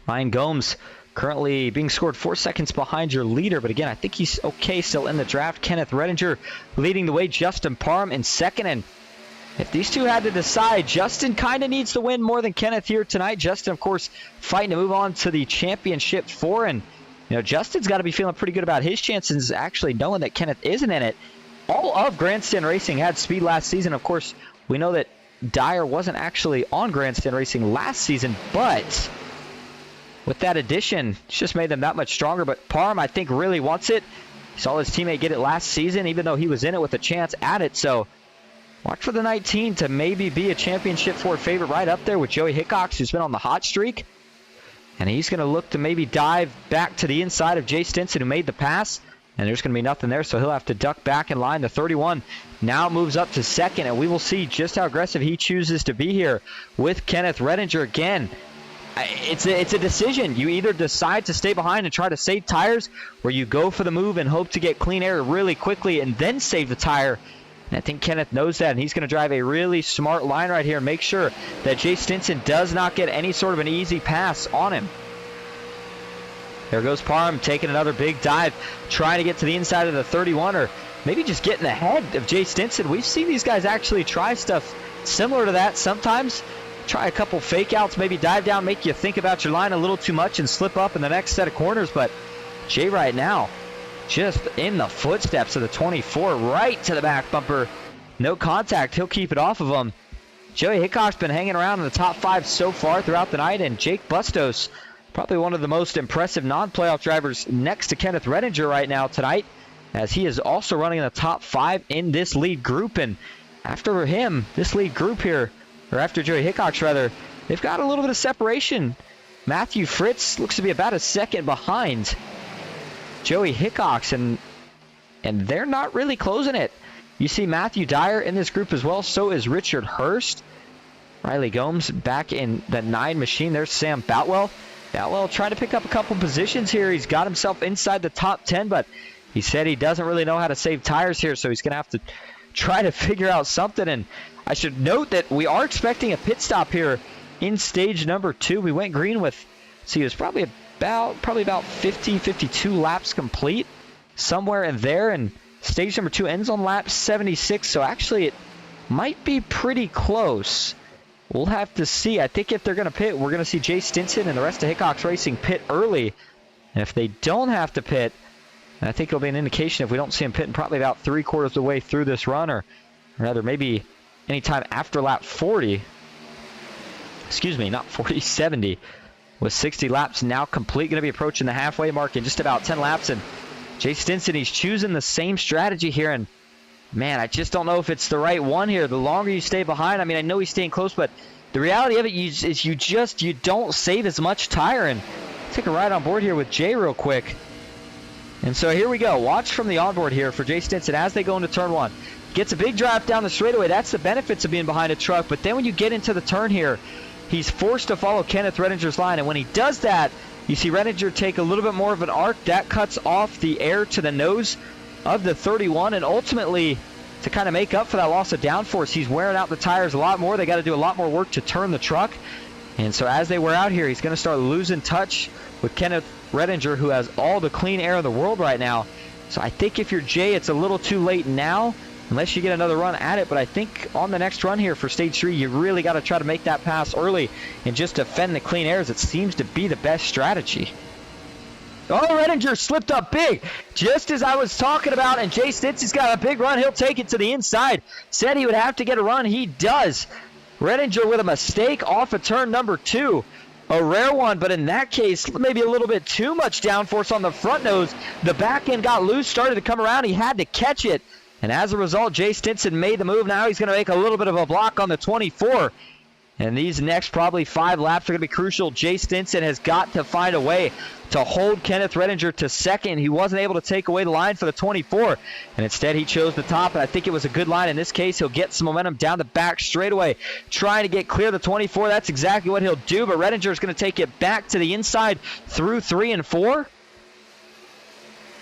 Ryan Gomes currently being scored 4 seconds behind your leader, but again, I think he's okay still in the draft. Kenneth Redinger leading the way, Justin Parham in second, and if these two had to decide, Justin kind of needs to win more than Kenneth here tonight. Justin, of course, fighting to move on to the championship 4, and you know, Justin's got to be feeling pretty good about his chances, actually knowing that Kenneth isn't in it. All of Grandstand Racing had speed last season. Of course, we know that Dyer wasn't actually on Grandstand Racing last season, but with that addition, it's just made them that much stronger. But Parham, I think, really wants it. He saw his teammate get it last season, even though he was in it with a chance at it. So watch for the 19 to maybe be a championship Ford favorite right up there with Joey Hickox, who's been on the hot streak. And he's going to look to maybe dive back to the inside of Jay Stinson, who made the pass. And there's going to be nothing there, so he'll have to duck back in line. The 31 now moves up to second, and we will see just how aggressive he chooses to be here with Kenneth Redinger again. It's a decision. You either decide to stay behind and try to save tires, or you go for the move and hope to get clean air really quickly and then save the tire. And I think Kenneth knows that, and he's going to drive a really smart line right here and make sure that Jay Stinson does not get any sort of an easy pass on him. There goes Parham taking another big dive, trying to get to the inside of the 31, or maybe just getting ahead of Jay Stinson. We've seen these guys actually try stuff similar to that sometimes. Try a couple fake outs, maybe dive down, make you think about your line a little too much and slip up in the next set of corners. But Jay right now, just in the footsteps of the 24, right to the back bumper. No contact. He'll keep it off of him. Joey Hickox's been hanging around in the top 5 so far throughout the night, and Jake Bustos, probably one of the most impressive non-playoff drivers next to Kenneth Redinger right now tonight, as he is also running in the top 5 in this lead group. And after him, this lead group here, or after Joey Hickox rather, they've got a little bit of separation. Matthew Fritz looks to be about a second behind Joey Hickox, and they're not really closing it. You see Matthew Dyer in this group as well. So is Richard Hurst. Riley Gomes back in the 9 machine. There's Sam Boutwell. Boutwell trying to pick up a couple positions here. He's got himself inside the top 10, but he said he doesn't really know how to save tires here, so he's going to have to try to figure out something. And I should note that we are expecting a pit stop here in stage number 2. We went green with, see, it was probably about 50, 52 laps complete, somewhere in there. And stage number 2 ends on lap 76, so actually it might be pretty close. We'll have to see. I think if they're going to pit, we're going to see Jay Stinson and the rest of Hickox Racing pit early. And if they don't have to pit, I think it'll be an indication if we don't see him pitting probably about 3/4 of the way through this run, or rather maybe anytime after lap 40. Excuse me, not 40, 70. With 60 laps now complete, going to be approaching the halfway mark in just about 10 laps. And Jay Stinson, he's choosing the same strategy here. And man, I just don't know if it's the right one here. The longer you stay behind, I mean, I know he's staying close, but the reality of it is you don't save as much tire. And take a ride on board here with Jay real quick. And so here we go. Watch from the onboard here for Jay Stinson as they go into turn 1. Gets a big drive down the straightaway. That's the benefits of being behind a truck. But then when you get into the turn here, he's forced to follow Kenneth Redinger's line. And when he does that, you see Redinger take a little bit more of an arc. That cuts off the air to the nose of the 31, and ultimately, to kind of make up for that loss of downforce, he's wearing out the tires a lot more. They got to do a lot more work to turn the truck. And so as they wear out here, he's going to start losing touch with Kenneth Redinger, who has all the clean air in the world right now. So I think if you're Jay, it's a little too late now, unless you get another run at it. But I think on the next run here for stage 3, you really got to try to make that pass early and just defend the clean airs. It seems to be the best strategy. Oh, Redinger slipped up big, just as I was talking about, and Jay Stinson's got a big run. He'll take it to the inside. Said he would have to get a run. He does. Redinger with a mistake off of turn number 2. A rare one, but in that case, maybe a little bit too much downforce on the front nose. The back end got loose, started to come around. He had to catch it, and as a result, Jay Stinson made the move. Now he's going to make a little bit of a block on the 24. And these next probably 5 laps are going to be crucial. Jay Stinson has got to find a way to hold Kenneth Redinger to second. He wasn't able to take away the line for the 24, and instead he chose the top, and I think it was a good line. In this case, he'll get some momentum down the back straightaway, trying to get clear of the 24. That's exactly what he'll do, but Redinger is going to take it back to the inside through 3 and 4.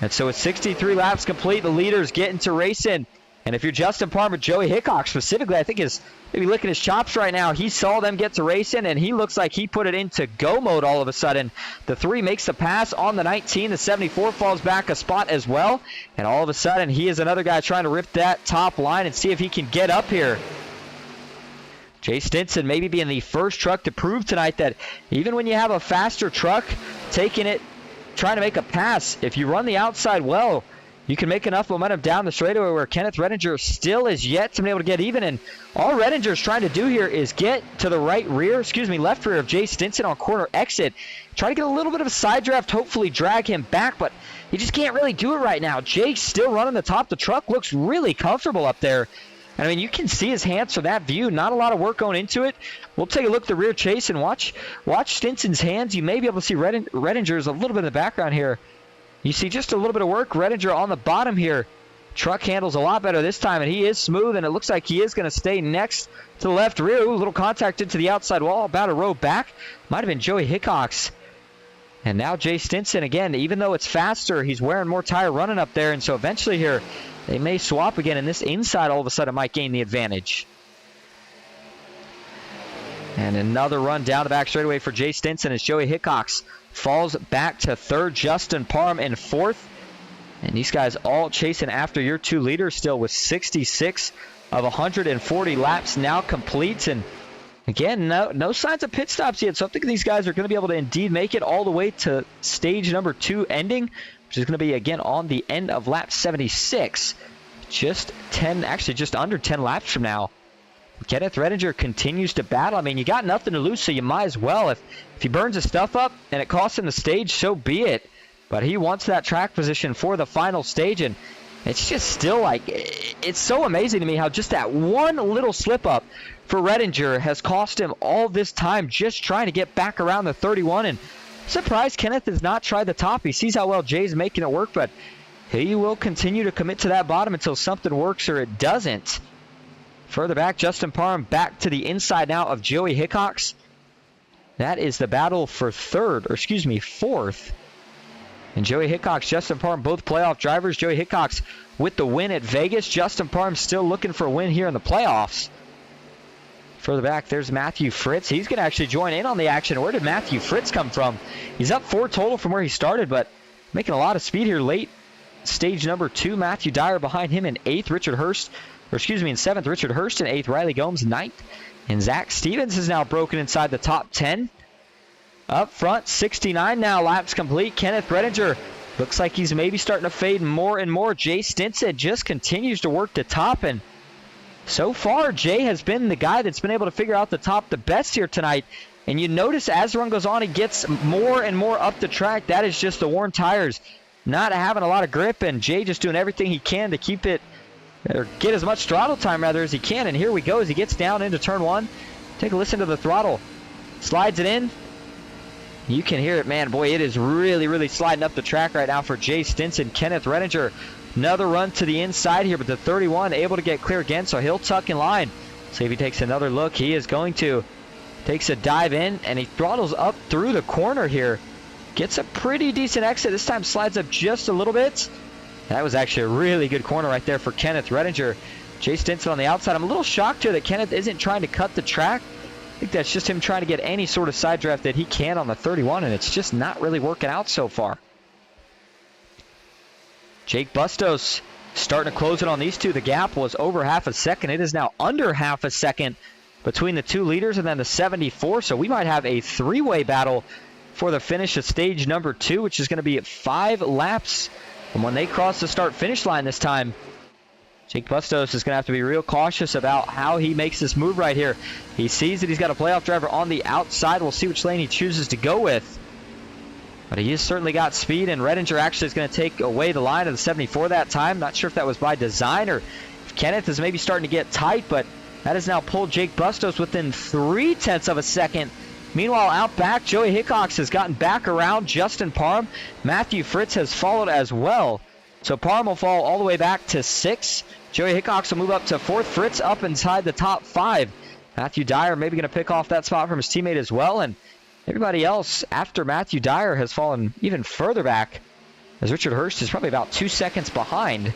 And so with 63 laps complete, the leaders get into racing. And if you're Justin Palmer, Joey Hickox specifically, I think is maybe licking his chops right now. He saw them get to racing, and he looks like he put it into go mode all of a sudden. The 3 makes the pass on the 19. The 74 falls back a spot as well. And all of a sudden, he is another guy trying to rip that top line and see if he can get up here. Jay Stinson maybe being the first truck to prove tonight that even when you have a faster truck taking it, trying to make a pass, if you run the outside well, you can make enough momentum down the straightaway where Kenneth Redinger still is yet to be able to get even. And all Redinger's trying to do here is get to the left rear of Jay Stinson on corner exit. Try to get a little bit of a side draft, hopefully drag him back, but he just can't really do it right now. Jay's still running the top. The truck looks really comfortable up there. And I mean, you can see his hands from that view. Not a lot of work going into it. We'll take a look at the rear chase and watch Stinson's hands. You may be able to see Redinger's a little bit in the background here. You see just a little bit of work. Redinger on the bottom here. Truck handles a lot better this time, and he is smooth, and it looks like he is going to stay next to the left rear. Ooh, a little contact into the outside wall, about a row back. Might have been Joey Hickox. And now Jay Stinson, again, even though it's faster, he's wearing more tire running up there, and so eventually here they may swap again, and this inside all of a sudden might gain the advantage. And another run down the back straightaway for Jay Stinson as Joey Hickox falls back to 3rd, Justin Parham in 4th. And these guys all chasing after your 2 leaders still with 66 of 140 laps now complete. And again, no signs of pit stops yet. So I think these guys are going to be able to indeed make it all the way to stage number 2 ending, which is going to be again on the end of lap 76. Just under 10 laps from now. Kenneth Redinger continues to battle. I mean, you got nothing to lose, so you might as well. If he burns his stuff up and it costs him the stage, so be it. But he wants that track position for the final stage, and It's just still like, it's so amazing to me how just that one little slip up for Redinger has cost him all this time just trying to get back around the 31. And surprised Kenneth has not tried the top. He sees how well Jay's making it work, but he will continue to commit to that bottom until something works or it doesn't. Further back, Justin Parham back to the inside now of Joey Hickox. That is the battle for fourth. And Joey Hickox, Justin Parham, both playoff drivers. Joey Hickox with the win at Vegas. Justin Parham still looking for a win here in the playoffs. Further back, there's Matthew Fritz. He's going to actually join in on the action. Where did Matthew Fritz come from? He's up 4 total from where he started, but making a lot of speed here late. Stage number 2, Matthew Dyer behind him in 8th. In 7th, Richard Hurst in 8th. Riley Gomes 9th. And Zach Stevens is now broken inside the top 10. Up front, 69 now, laps complete. Kenneth Redinger looks like he's maybe starting to fade more and more. Jay Stinson just continues to work the top, and so far, Jay has been the guy that's been able to figure out the top the best here tonight. And you notice as the run goes on, he gets more and more up the track. That is just the worn tires not having a lot of grip, and Jay just doing everything he can to keep it, or get as much throttle time rather as he can. And here we go as he gets down into turn 1. Take a listen to the throttle. Slides it in. You can hear it, man. Boy, it is really, really sliding up the track right now for Jay Stinson. Kenneth Redinger, another run to the inside here, but the 31 able to get clear again, so he'll tuck in line. See if he takes another look. He is going to. Takes a dive in, and he throttles up through the corner here. Gets a pretty decent exit. This time slides up just a little bit. That was actually a really good corner right there for Kenneth Redinger. Jay Stinson on the outside. I'm a little shocked here that Kenneth isn't trying to cut the track. I think that's just him trying to get any sort of side draft that he can on the 31, and it's just not really working out so far. Jake Bustos starting to close it on these two. The gap was over half a second. It is now under half a second between the two leaders and then the 74, so we might have a 3-way battle for the finish of stage number 2, which is going to be 5 laps from when they cross the start-finish line this time. Jake Bustos is going to have to be real cautious about how he makes this move right here. He sees that he's got a playoff driver on the outside. We'll see which lane he chooses to go with. But he has certainly got speed, and Redinger actually is going to take away the line of the 74 that time. Not sure if that was by design or if Kenneth is maybe starting to get tight, but that has now pulled Jake Bustos within 0.3 of a second. Meanwhile, out back, Joey Hickox has gotten back around Justin Parham. Matthew Fritz has followed as well. So Parham will fall all the way back to 6. Joey Hickox will move up to 4th. Fritz up inside the top 5. Matthew Dyer maybe going to pick off that spot from his teammate as well. And everybody else after Matthew Dyer has fallen even further back, as Richard Hurst is probably about 2 seconds behind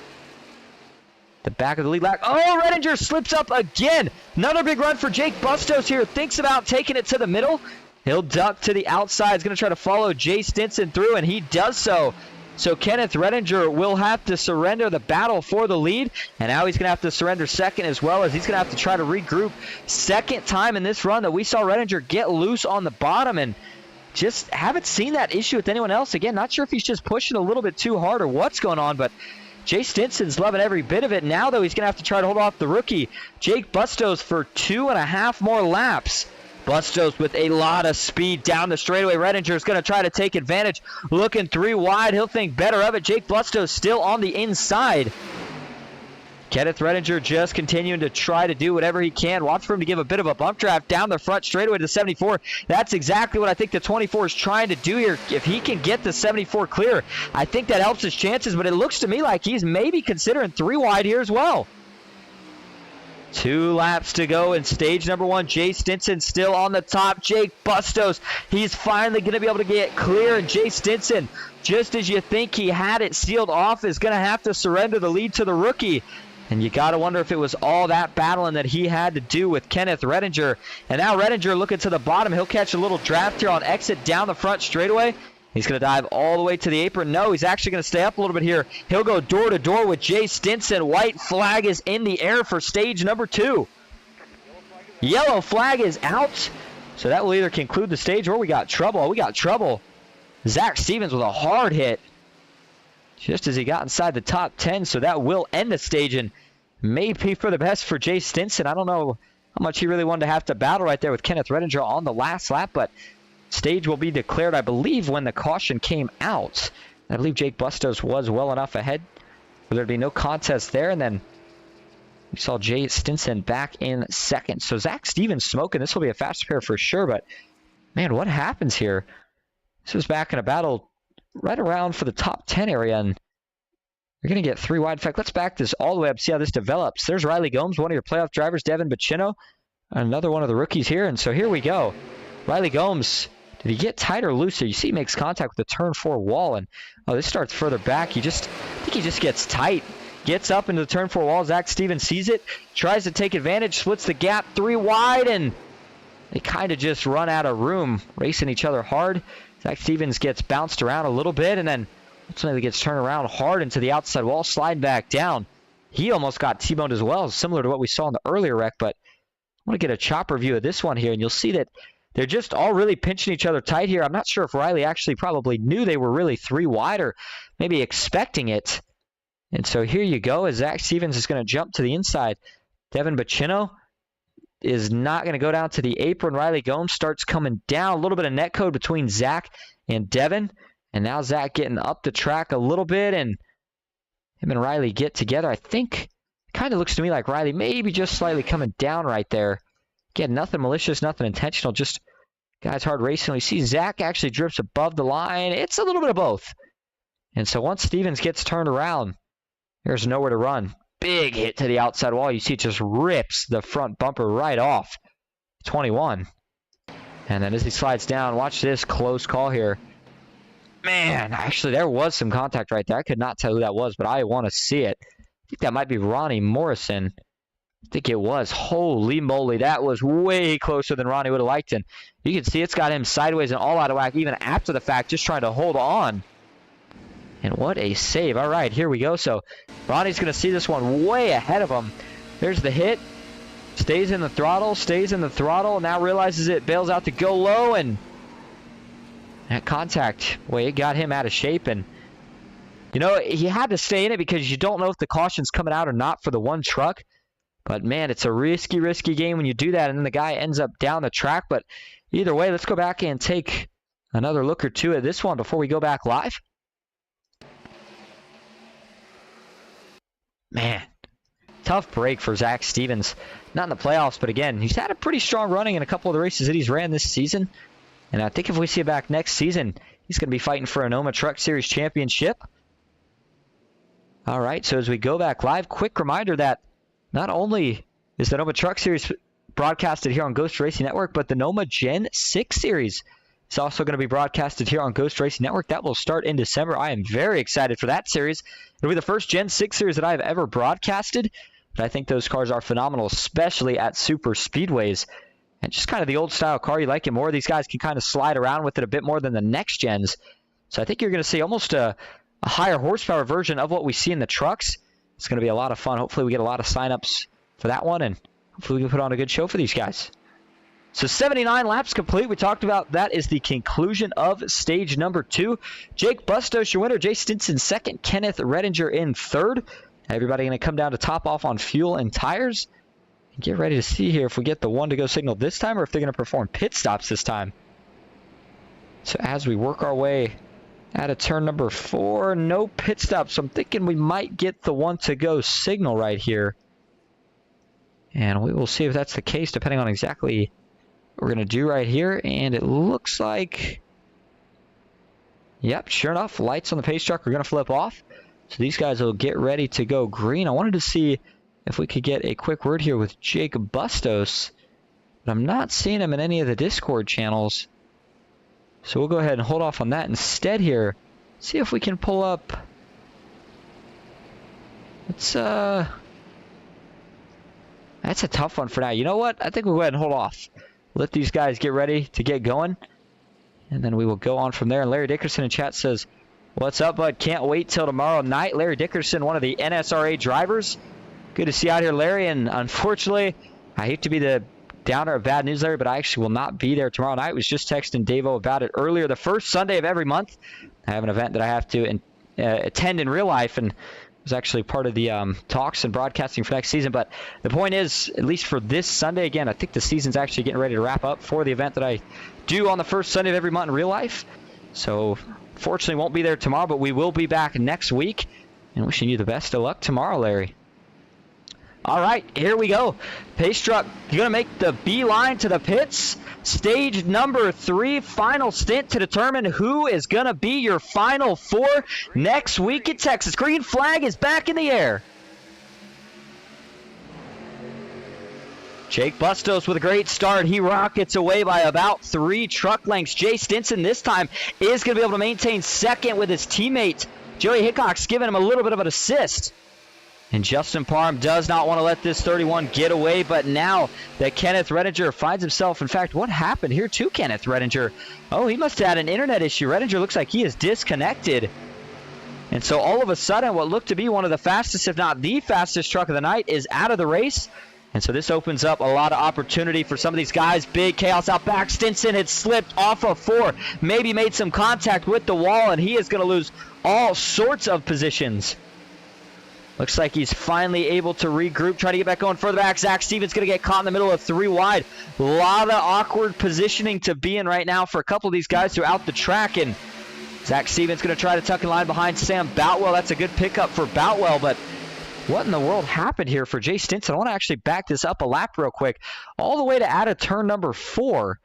the back of the lead lap. Oh, Redinger slips up again. Another big run for Jake Bustos here. Thinks about taking it to the middle. He'll duck to the outside. He's going to try to follow Jay Stinson through, and he does so. So Kenneth Redinger will have to surrender the battle for the lead, and now he's going to have to surrender second as well, as he's going to have to try to regroup. Second time in this run that we saw Redinger get loose on the bottom, and just haven't seen that issue with anyone else. Again, not sure if he's just pushing a little bit too hard or what's going on, but Jay Stinson's loving every bit of it. Now, though, he's going to have to try to hold off the rookie, Jake Bustos, for 2.5 more laps. Bustos with a lot of speed down the straightaway. Redinger is going to try to take advantage. Looking 3 wide. He'll think better of it. Jake Bustos still on the inside. Kenneth Redinger just continuing to try to do whatever he can. Watch for him to give a bit of a bump draft down the front straightaway to the 74. That's exactly what I think the 24 is trying to do here. If he can get the 74 clear, I think that helps his chances, but it looks to me like he's maybe considering 3 wide here as well. 2 laps to go in stage number 1. Jay Stinson still on the top. Jake Bustos, he's finally going to be able to get clear. And Jay Stinson, just as you think he had it sealed off, is going to have to surrender the lead to the rookie. And you got to wonder if it was all that battling that he had to do with Kenneth Redinger. And now Redinger looking to the bottom. He'll catch a little draft here on exit down the front straightaway. He's going to dive all the way to the apron. No, he's actually going to stay up a little bit here. He'll go door to door with Jay Stinson. White flag is in the air for stage number 2. Yellow flag is out. So that will either conclude the stage or we got trouble. Oh, we got trouble. Zach Stevens with a hard hit just as he got inside the top 10. So that will end the stage and may be for the best for Jay Stinson. I don't know how much he really wanted to have to battle right there with Kenneth Redinger on the last lap, but stage will be declared, I believe, when the caution came out. I believe Jake Bustos was well enough ahead So there'd be no contest there. And then we saw Jay Stinson back in second. So Zach Stevens smoking. This will be a fast pair for sure. But, man, what happens here? This was back in a battle right around for the top 10 area. And you're going to get 3 wide. In fact, let's back this all the way up, see how this develops. There's Riley Gomes, one of your playoff drivers. Devin Bacino, another one of the rookies here. And so here we go. Riley Gomes, did he get tight or looser? You see he makes contact with the turn 4 wall. And, oh, this starts further back. I think he just gets tight. Gets up into the turn 4 wall. Zach Stevens sees it, tries to take advantage, splits the gap 3 wide, and they kind of just run out of room, racing each other hard. Zach Stevens gets bounced around a little bit, and then ultimately gets turned around hard into the outside wall, slide back down. He almost got T-boned as well, similar to what we saw in the earlier wreck, but I want to get a chopper view of this one here, and you'll see that they're just all really pinching each other tight here. I'm not sure if Riley actually probably knew they were really 3 wide or maybe expecting it. And so here you go, as Zach Stevens is going to jump to the inside. Devin Bacino is not going to go down to the apron. Riley Gomes starts coming down. A little bit of net code between Zach and Devin. And now Zach getting up the track a little bit, and him and Riley get together. I think it kind of looks to me like Riley maybe just slightly coming down right there. Again, nothing malicious, nothing intentional, just guys hard racing. We see Zach actually drips above the line. It's a little bit of both. And so once Stevens gets turned around, there's nowhere to run. Big hit to the outside wall. You see it just rips the front bumper right off. 21. And then as he slides down, watch this close call here. Man, actually there was some contact right there. I could not tell who that was, but I want to see it. I think that might be Ronnie Morrison. I think it was. Holy moly, that was way closer than Ronnie would have liked. And you can see it's got him sideways and all out of whack even after the fact, just trying to hold on. And what a save. All right, here we go. So Ronnie's going to see this one way ahead of him. There's the hit. Stays in the throttle, now realizes it, bails out to go low, and that contact, boy, it got him out of shape. And, you know, he had to stay in it because you don't know if the caution's coming out or not for the one truck. But, man, it's a risky game when you do that, and then the guy ends up down the track. But either way, let's go back and take another look or two at this one before we go back live. Man, tough break for Zach Stevens. Not in the playoffs, but again, he's had a pretty strong running in a couple of the races that he's ran this season. And I think if we see him back next season, he's going to be fighting for a NOMA Truck Series championship. All right, so as we go back live, quick reminder that not only is the NOMA Truck Series broadcasted here on Ghost Racing Network, but the NOMA Gen 6 Series is also going to be broadcasted here on Ghost Racing Network. That will start in December. I am very excited for that series. It'll be the first Gen 6 series that I have ever broadcasted. But I think those cars are phenomenal, especially at super speedways. And just kind of the old style car, you like it more. These guys can kind of slide around with it a bit more than the next gens. So I think you're going to see almost a higher horsepower version of what we see in the trucks. It's going to be a lot of fun. Hopefully we get a lot of signups for that one, and hopefully we can put on a good show for these guys. So 79 laps complete. We talked about that is the conclusion of stage number 2. Jake Bustos, your winner. Jay Stinson second. Kenneth Redinger in third. Everybody going to come down to top off on fuel and tires. And get ready to see here if we get the one to go signal this time or if they're going to perform pit stops this time. So as we work our way out of turn number 4, no pit stops. So I'm thinking we might get the one to go signal right here. And we will see if that's the case depending on exactly what we're going to do right here. And it looks like, yep, sure enough, lights on the pace truck are going to flip off. So these guys will get ready to go green. I wanted to see if we could get a quick word here with Jake Bustos, but I'm not seeing him in any of the Discord channels. So we'll go ahead and hold off on that instead here. See if we can pull up. That's a tough one for now. You know what? I think we'll go ahead and hold off. Let these guys get ready to get going, and then we will go on from there. And Larry Dickerson in chat says, "What's up, bud? Can't wait till tomorrow night." Larry Dickerson, one of the NSRA drivers. Good to see you out here, Larry. And unfortunately, I hate to be the downer of bad news, Larry, but I actually will not be there tomorrow night. I was just texting Davo about it earlier. The first Sunday of every month, I have an event that I have to attend in real life, and it was actually part of the talks and broadcasting for next season. But the point is, at least for this Sunday, again, I think the season's actually getting ready to wrap up for the event that I do on the first Sunday of every month in real life. So fortunately won't be there tomorrow, but we will be back next week. And wishing you the best of luck tomorrow, Larry. All right, here we go. Pace truck going to make the beeline to the pits. Stage number 3, final stint to determine who is going to be your final 4 next week in Texas. Green flag is back in the air. Jake Bustos with a great start. He rockets away by about 3 truck lengths. Jay Stinson this time is going to be able to maintain second with his teammate. Joey Hickox giving him a little bit of an assist. And Justin Parham does not want to let this 31 get away, but now that Kenneth Redinger finds himself, in fact, what happened here to Kenneth Redinger? Oh, he must have had an internet issue. Redinger looks like he is disconnected. And so all of a sudden, what looked to be one of the fastest, if not the fastest truck of the night is out of the race. And so this opens up a lot of opportunity for some of these guys. Big chaos out back. Stinson had slipped off of 4, maybe made some contact with the wall, and he is going to lose all sorts of positions. Looks like he's finally able to regroup, try to get back going further back. Zach Stevens going to get caught in the middle of 3 wide. A lot of awkward positioning to be in right now for a couple of these guys throughout the track. And Zach Stevens going to try to tuck in line behind Sam Boutwell. That's a good pickup for Boutwell, but what in the world happened here for Jay Stinson? I want to actually back this up a lap real quick. All the way to out of turn number 4.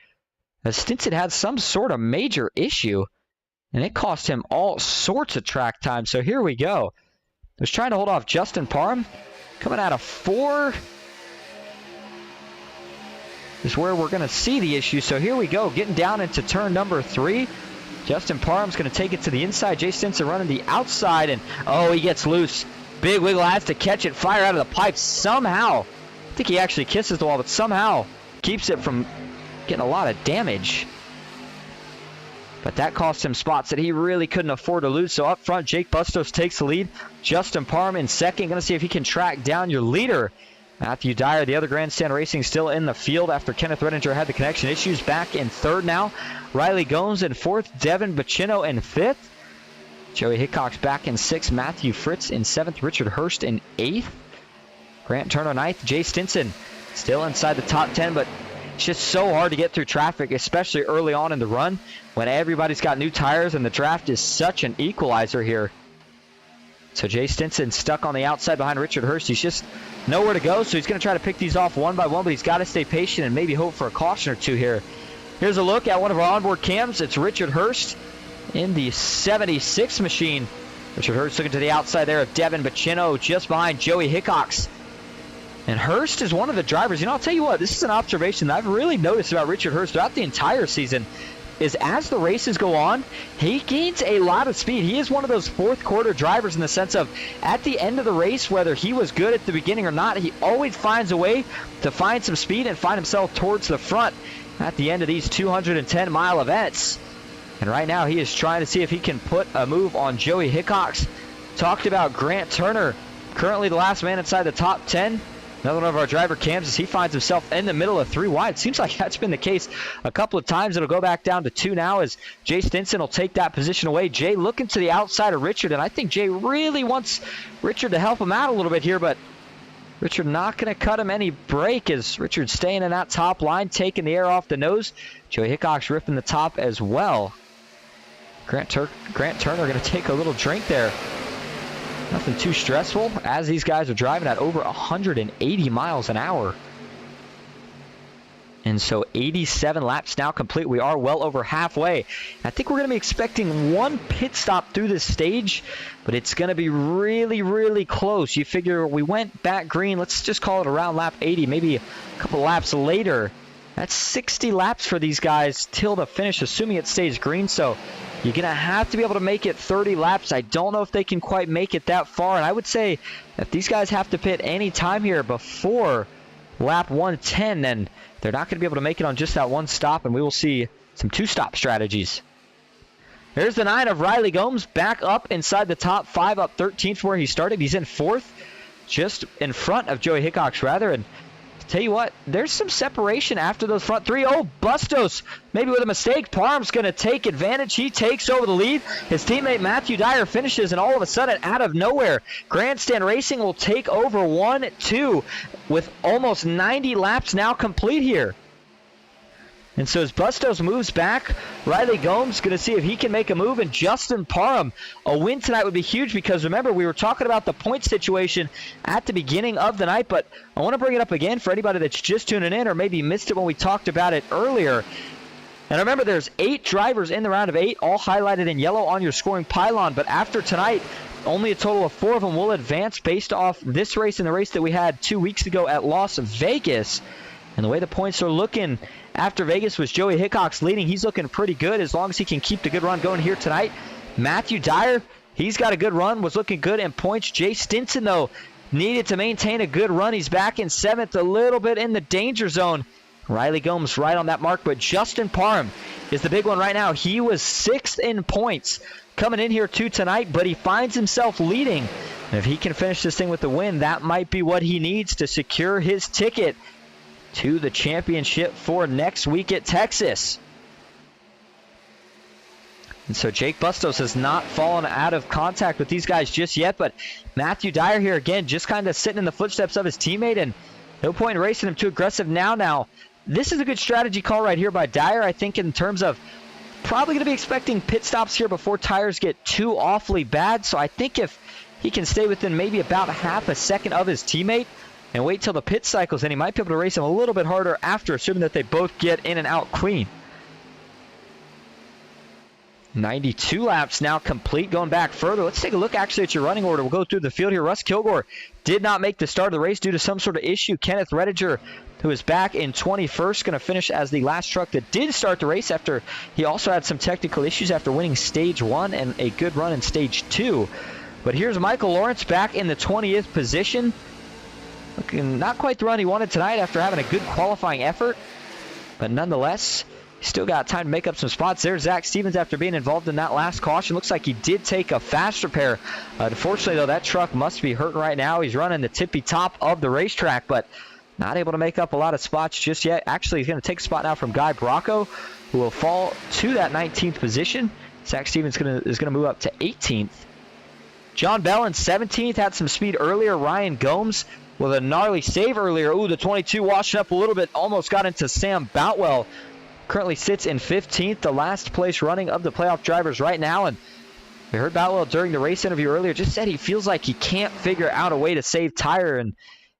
As Stinson had some sort of major issue, and it cost him all sorts of track time. So here we go. Was trying to hold off Justin Parham. Coming out of 4 is where we're going to see the issue. So here we go, getting down into turn number 3. Justin Parham's going to take it to the inside. Jay Stinson running the outside, and oh, he gets loose. Big wiggle, has to catch it, fire out of the pipe somehow. I think he actually kisses the wall, but somehow keeps it from getting a lot of damage. But that cost him spots that he really couldn't afford to lose. So up front, Jake Bustos takes the lead. Justin Parham in second. Going to see if he can track down your leader, Matthew Dyer. The other Grandstand Racing still in the field after Kenneth Redinger had the connection issues. Back in third now. Riley Gomes in fourth. Devin Bacino in fifth. Joey Hickox back in sixth. Matthew Fritz in seventh. Richard Hurst in eighth. Grant Turner ninth. Jay Stinson still inside the top 10, but it's just so hard to get through traffic, especially early on in the run when everybody's got new tires and the draft is such an equalizer here. So Jay Stinson stuck on the outside behind Richard Hurst. He's just nowhere to go, so he's going to try to pick these off one by one, but he's got to stay patient and maybe hope for a caution or two here. Here's a look at one of our onboard cams. It's Richard Hurst in the 76 machine. Richard Hurst looking to the outside there of Devin Bacino just behind Joey Hickox. And Hurst is one of the drivers. You know, I'll tell you what, this is an observation that I've really noticed about Richard Hurst throughout the entire season, is as the races go on, he gains a lot of speed. He is one of those fourth quarter drivers in the sense of at the end of the race, whether he was good at the beginning or not, he always finds a way to find some speed and find himself towards the front at the end of these 210-mile events. And right now he is trying to see if he can put a move on Joey Hickox. Talked about Grant Turner, currently the last man inside the top 10. Another one of our driver cams as he finds himself in the middle of 3 wide. Seems like that's been the case a couple of times. It'll go back down to 2 now as Jay Stinson will take that position away. Jay looking to the outside of Richard, and I think Jay really wants Richard to help him out a little bit here, but Richard not going to cut him any break as Richard staying in that top line, taking the air off the nose. Joey Hickox ripping the top as well. Grant Turner going to take a little drink there. Nothing too stressful as these guys are driving at over 180 miles an hour. And so 87 laps now complete. We are well over halfway. I think we're going to be expecting one pit stop through this stage, but it's going to be really, really close. You figure we went back green, let's just call it around lap 80, maybe a couple laps later. That's 60 laps for these guys till the finish, assuming it stays green. So you're going to have to be able to make it 30 laps. I don't know if they can quite make it that far. And I would say if these guys have to pit any time here before lap 110, then they're not going to be able to make it on just that one stop, and we will see some two-stop strategies. There's the 9 of Riley Gomes back up inside the top 5, up 13th where he started. He's in 4th, just in front of Joey Hickox, rather. And tell you what, there's some separation after those front 3. Oh, Bustos, maybe with a mistake. Parham's going to take advantage. He takes over the lead. His teammate Matthew Dyer finishes, and all of a sudden, out of nowhere, Grandstand Racing will take over 1-2 with almost 90 laps now complete here. And so as Bustos moves back, Riley Gomes going to see if he can make a move. And Justin Parham, a win tonight would be huge because, remember, we were talking about the point situation at the beginning of the night. But I want to bring it up again for anybody that's just tuning in or maybe missed it when we talked about it earlier. And remember, there's 8 drivers in the round of 8, all highlighted in yellow on your scoring pylon. But after tonight, only a total of 4 of them will advance based off this race and the race that we had 2 weeks ago at Las Vegas. And the way the points are looking after Vegas was Joey Hickok's leading. He's looking pretty good as long as he can keep the good run going here tonight. Matthew Dyer, he's got a good run, was looking good in points. Jay Stinson, though, needed to maintain a good run. He's back in 7th, a little bit in the danger zone. Riley Gomes right on that mark, but Justin Parham is the big one right now. He was 6th in points coming in here too tonight, but he finds himself leading. And if he can finish this thing with the win, that might be what he needs to secure his ticket to the championship for next week at Texas. And so Jake Bustos has not fallen out of contact with these guys just yet, but Matthew Dyer here again just kind of sitting in the footsteps of his teammate, and no point in racing him too aggressive now. This is a good strategy call right here by Dyer, I think, in terms of probably going to be expecting pit stops here before tires get too awfully bad. So I think if he can stay within maybe about half a second of his teammate and wait till the pit cycles, then he might be able to race him a little bit harder after, assuming that they both get in and out clean. 92 laps now complete, going back further. Let's take a look actually at your running order. We'll go through the field here. Russ Kilgore did not make the start of the race due to some sort of issue. Kenneth Rediger, who is back in 21st, going to finish as the last truck that did start the race after he also had some technical issues after winning Stage 1 and a good run in Stage 2. But here's Michael Lawrence back in the 20th position. Looking not quite the run he wanted tonight after having a good qualifying effort. But nonetheless, still got time to make up some spots. There's Zach Stevens after being involved in that last caution. Looks like he did take a fast repair. Unfortunately, though, that truck must be hurting right now. He's running the tippy top of the racetrack, but not able to make up a lot of spots just yet. Actually, he's going to take a spot now from Guy Bracco, who will fall to that 19th position. Zach Stevens is going to move up to 18th. John Bell in 17th, had some speed earlier. Ryan Gomes with a gnarly save earlier. Ooh, the 22 washing up a little bit. Almost got into Sam Boutwell. Currently sits in 15th, the last place running of the playoff drivers right now. And we heard Boutwell during the race interview earlier, just said he feels like he can't figure out a way to save tire. And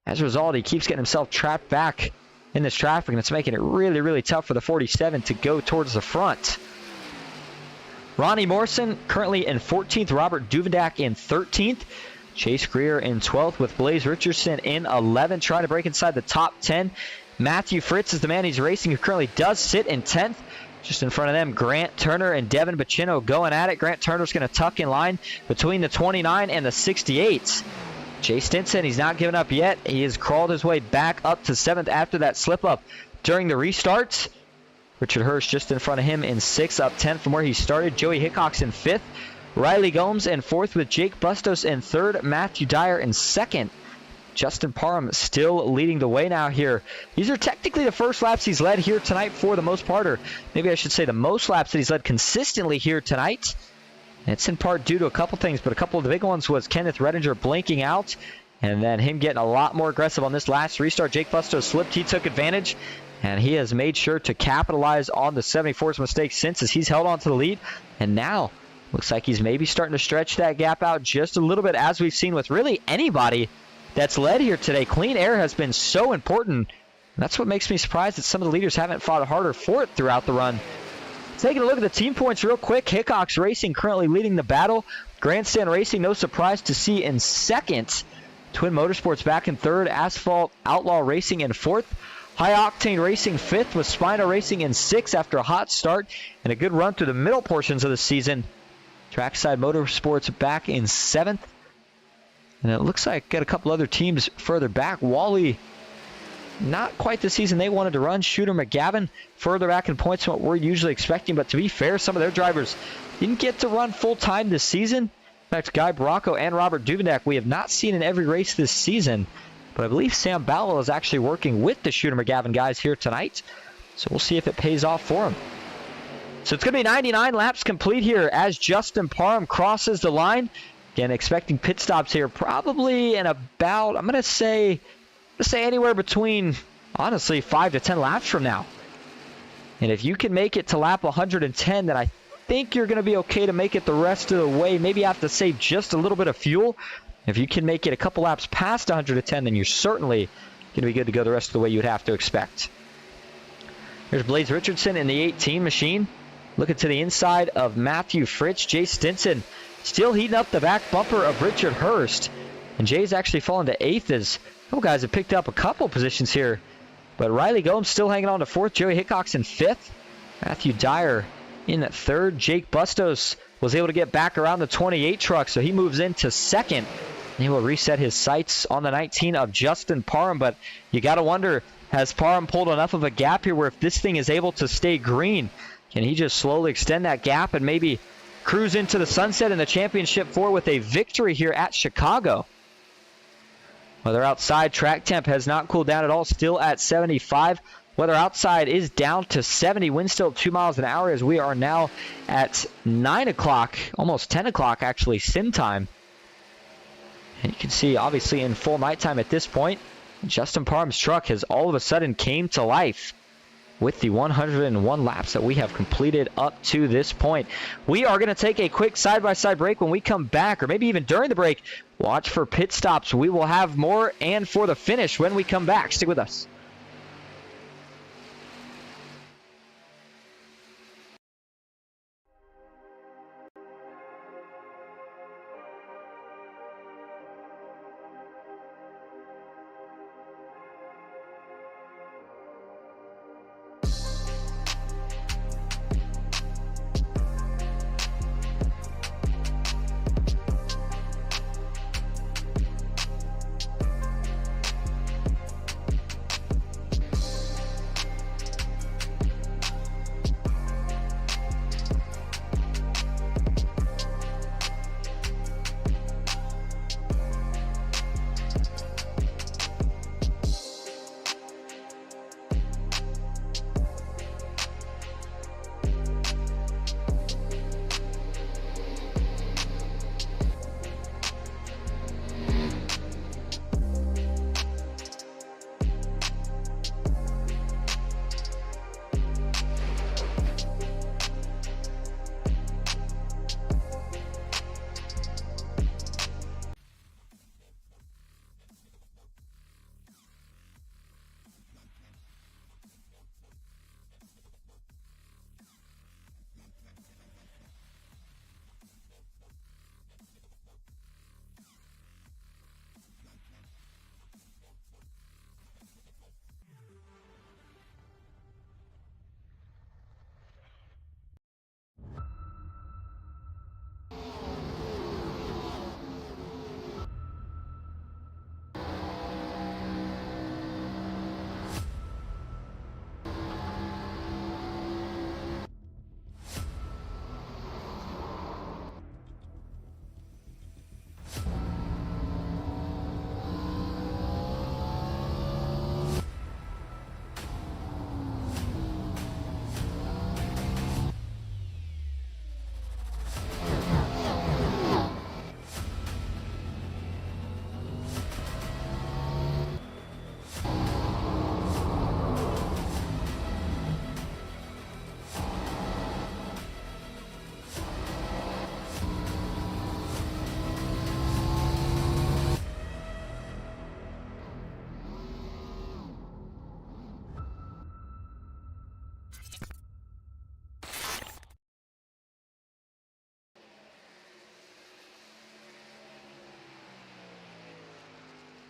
as a result, he keeps getting himself trapped back in this traffic. And it's making it really, really tough for the 47 to go towards the front. Ronnie Morrison currently in 14th. Robert Duvendak in 13th. Chase Greer in 12th with Blaze Richardson in 11th, trying to break inside the top 10. Matthew Fritz is the man he's racing, who currently does sit in 10th. Just in front of them, Grant Turner and Devin Bacino going at it. Grant Turner's going to tuck in line between the 29 and the 68. Jay Stinson, he's not giving up yet. He has crawled his way back up to 7th after that slip-up during the restarts. Richard Hirsch just in front of him in 6th, up 10 from where he started. Joey Hickox in 5th. Riley Gomes in 4th with Jake Bustos in 3rd. Matthew Dyer in 2nd. Justin Parham still leading the way now here. These are technically the first laps he's led here tonight for the most part, or maybe I should say the most laps that he's led consistently here tonight. And it's in part due to a couple things, but a couple of the big ones was Kenneth Redinger blinking out, and then him getting a lot more aggressive on this last restart. Jake Bustos slipped, he took advantage, and he has made sure to capitalize on the 74's mistake since, as he's held on to the lead. And now, looks like he's maybe starting to stretch that gap out just a little bit, as we've seen with really anybody that's led here today. Clean air has been so important. And that's what makes me surprised that some of the leaders haven't fought harder for it throughout the run. Taking a look at the team points real quick. Hickox Racing currently leading the battle. Grandstand Racing, no surprise to see in 2nd. Twin Motorsports back in 3rd. Asphalt Outlaw Racing in 4th. High Octane Racing 5th with SPINO Racing in 6th after a hot start and a good run through the middle portions of the season. Trackside Motorsports back in 7th. And it looks like got a couple other teams further back. Wally, not quite the season they wanted to run. Shooter McGavin further back in points than what we're usually expecting. But to be fair, some of their drivers didn't get to run full-time this season. In fact, Guy Bracco and Robert Duvendak we have not seen in every race this season. But I believe Sam Bowell is actually working with the Shooter McGavin guys here tonight. So we'll see if it pays off for him. So it's going to be 99 laps complete here as Justin Parham crosses the line. Again, expecting pit stops here probably in about, I'm going to say anywhere between, honestly, 5 to 10 laps from now. And if you can make it to lap 110, then I think you're going to be okay to make it the rest of the way. Maybe have to save just a little bit of fuel. If you can make it a couple laps past 110, then you're certainly going to be good to go the rest of the way you would have to expect. Here's Blaze Richardson in the 18 machine. Looking to the inside of Matthew Fritsch. Jay Stinson still heating up the back bumper of Richard Hurst. And Jay's actually fallen to 8th as a couple guys have picked up a couple positions here. But Riley Gomes still hanging on to 4th. Joey Hickox in 5th. Matthew Dyer in 3rd. Jake Bustos was able to get back around the 28 truck, so he moves into 2nd. He will reset his sights on the 19 of Justin Parham. But you got to wonder, has Parham pulled enough of a gap here where if this thing is able to stay green, can he just slowly extend that gap and maybe cruise into the sunset in the championship 4 with a victory here at Chicago? Weather outside, track temp has not cooled down at all, still at 75. Weather outside is down to 70, wind still 2 miles an hour as we are now at 9 o'clock, almost 10 o'clock actually, sim time. And you can see obviously in full nighttime at this point, Justin Parham's truck has all of a sudden came to life with the 101 laps that we have completed up to this point. We are going to take a quick side-by-side break. When we come back, or maybe even during the break, watch for pit stops. We will have more and for the finish when we come back. Stick with us.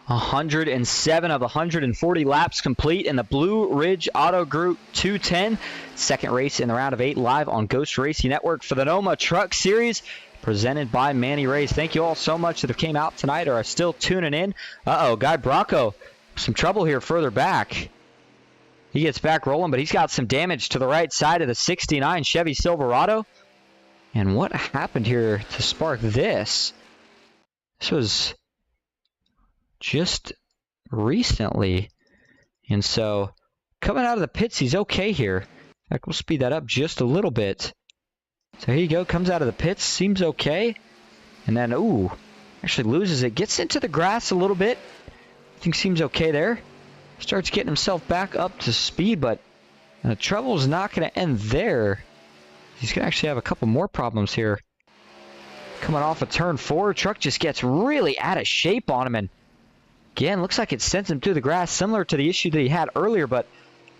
$107 of 140 laps complete in the Blue Ridge Auto Group 210. Second race in the round of 8 live on Ghost Racing Network for the NOMA Truck Series, presented by Manny Rays. Thank you all so much that have came out tonight or are still tuning in. Guy Bracco, some trouble here further back. He gets back rolling, but he's got some damage to the right side of the 69 Chevy Silverado. And what happened here to spark this? This was just recently. And so coming out of the pits, he's okay here. In fact, we'll speed that up just a little bit. So here you go, comes out of the pits, seems okay. And then, actually loses it. Gets into the grass a little bit. I think seems okay there. Starts getting himself back up to speed, but The trouble's not going to end there. He's going to actually have a couple more problems here. Coming off of turn 4, truck just gets really out of shape on him, and again, looks like it sends him through the grass, similar to the issue that he had earlier, but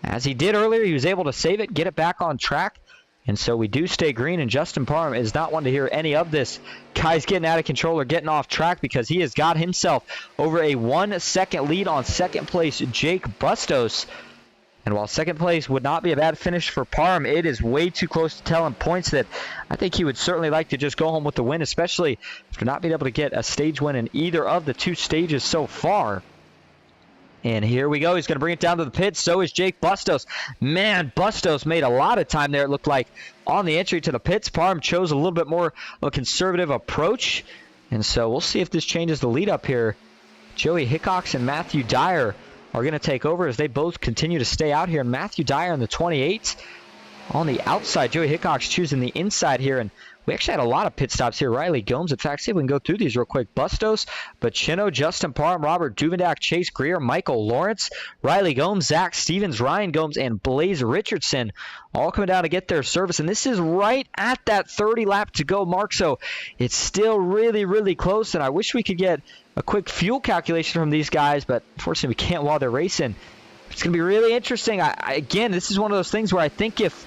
as he did earlier, he was able to save it, get it back on track, and so we do stay green, and Justin Parham is not one to hear any of this. Guy's getting out of control or getting off track because he has got himself over a 1-second lead on second place Jake Bustos. And while second place would not be a bad finish for Parham, it is way too close to telling points that I think he would certainly like to just go home with the win, especially after not being able to get a stage win in either of the 2 stages so far. And here we go. He's going to bring it down to the pits. So is Jake Bustos. Man, Bustos made a lot of time there, it looked like, on the entry to the pits. Parham chose a little bit more of a conservative approach. And so we'll see if this changes the lead up here. Joey Hickox and Matthew Dyer are going to take over as they both continue to stay out here. Matthew Dyer in the 28 on the outside. Joey Hickox choosing the inside here. And we actually had a lot of pit stops here. Riley Gomes, in fact, see if we can go through these real quick. Bustos, Bacino, Justin Parham, Robert Duvendak, Chase Greer, Michael Lawrence, Riley Gomes, Zach Stevens, Ryan Gomes, and Blaze Richardson all coming down to get their service. And this is right at that 30 lap to go mark. So it's still really, really close. And I wish we could get a quick fuel calculation from these guys, but unfortunately we can't while they're racing. It's going to be really interesting. Again, this is one of those things where I think if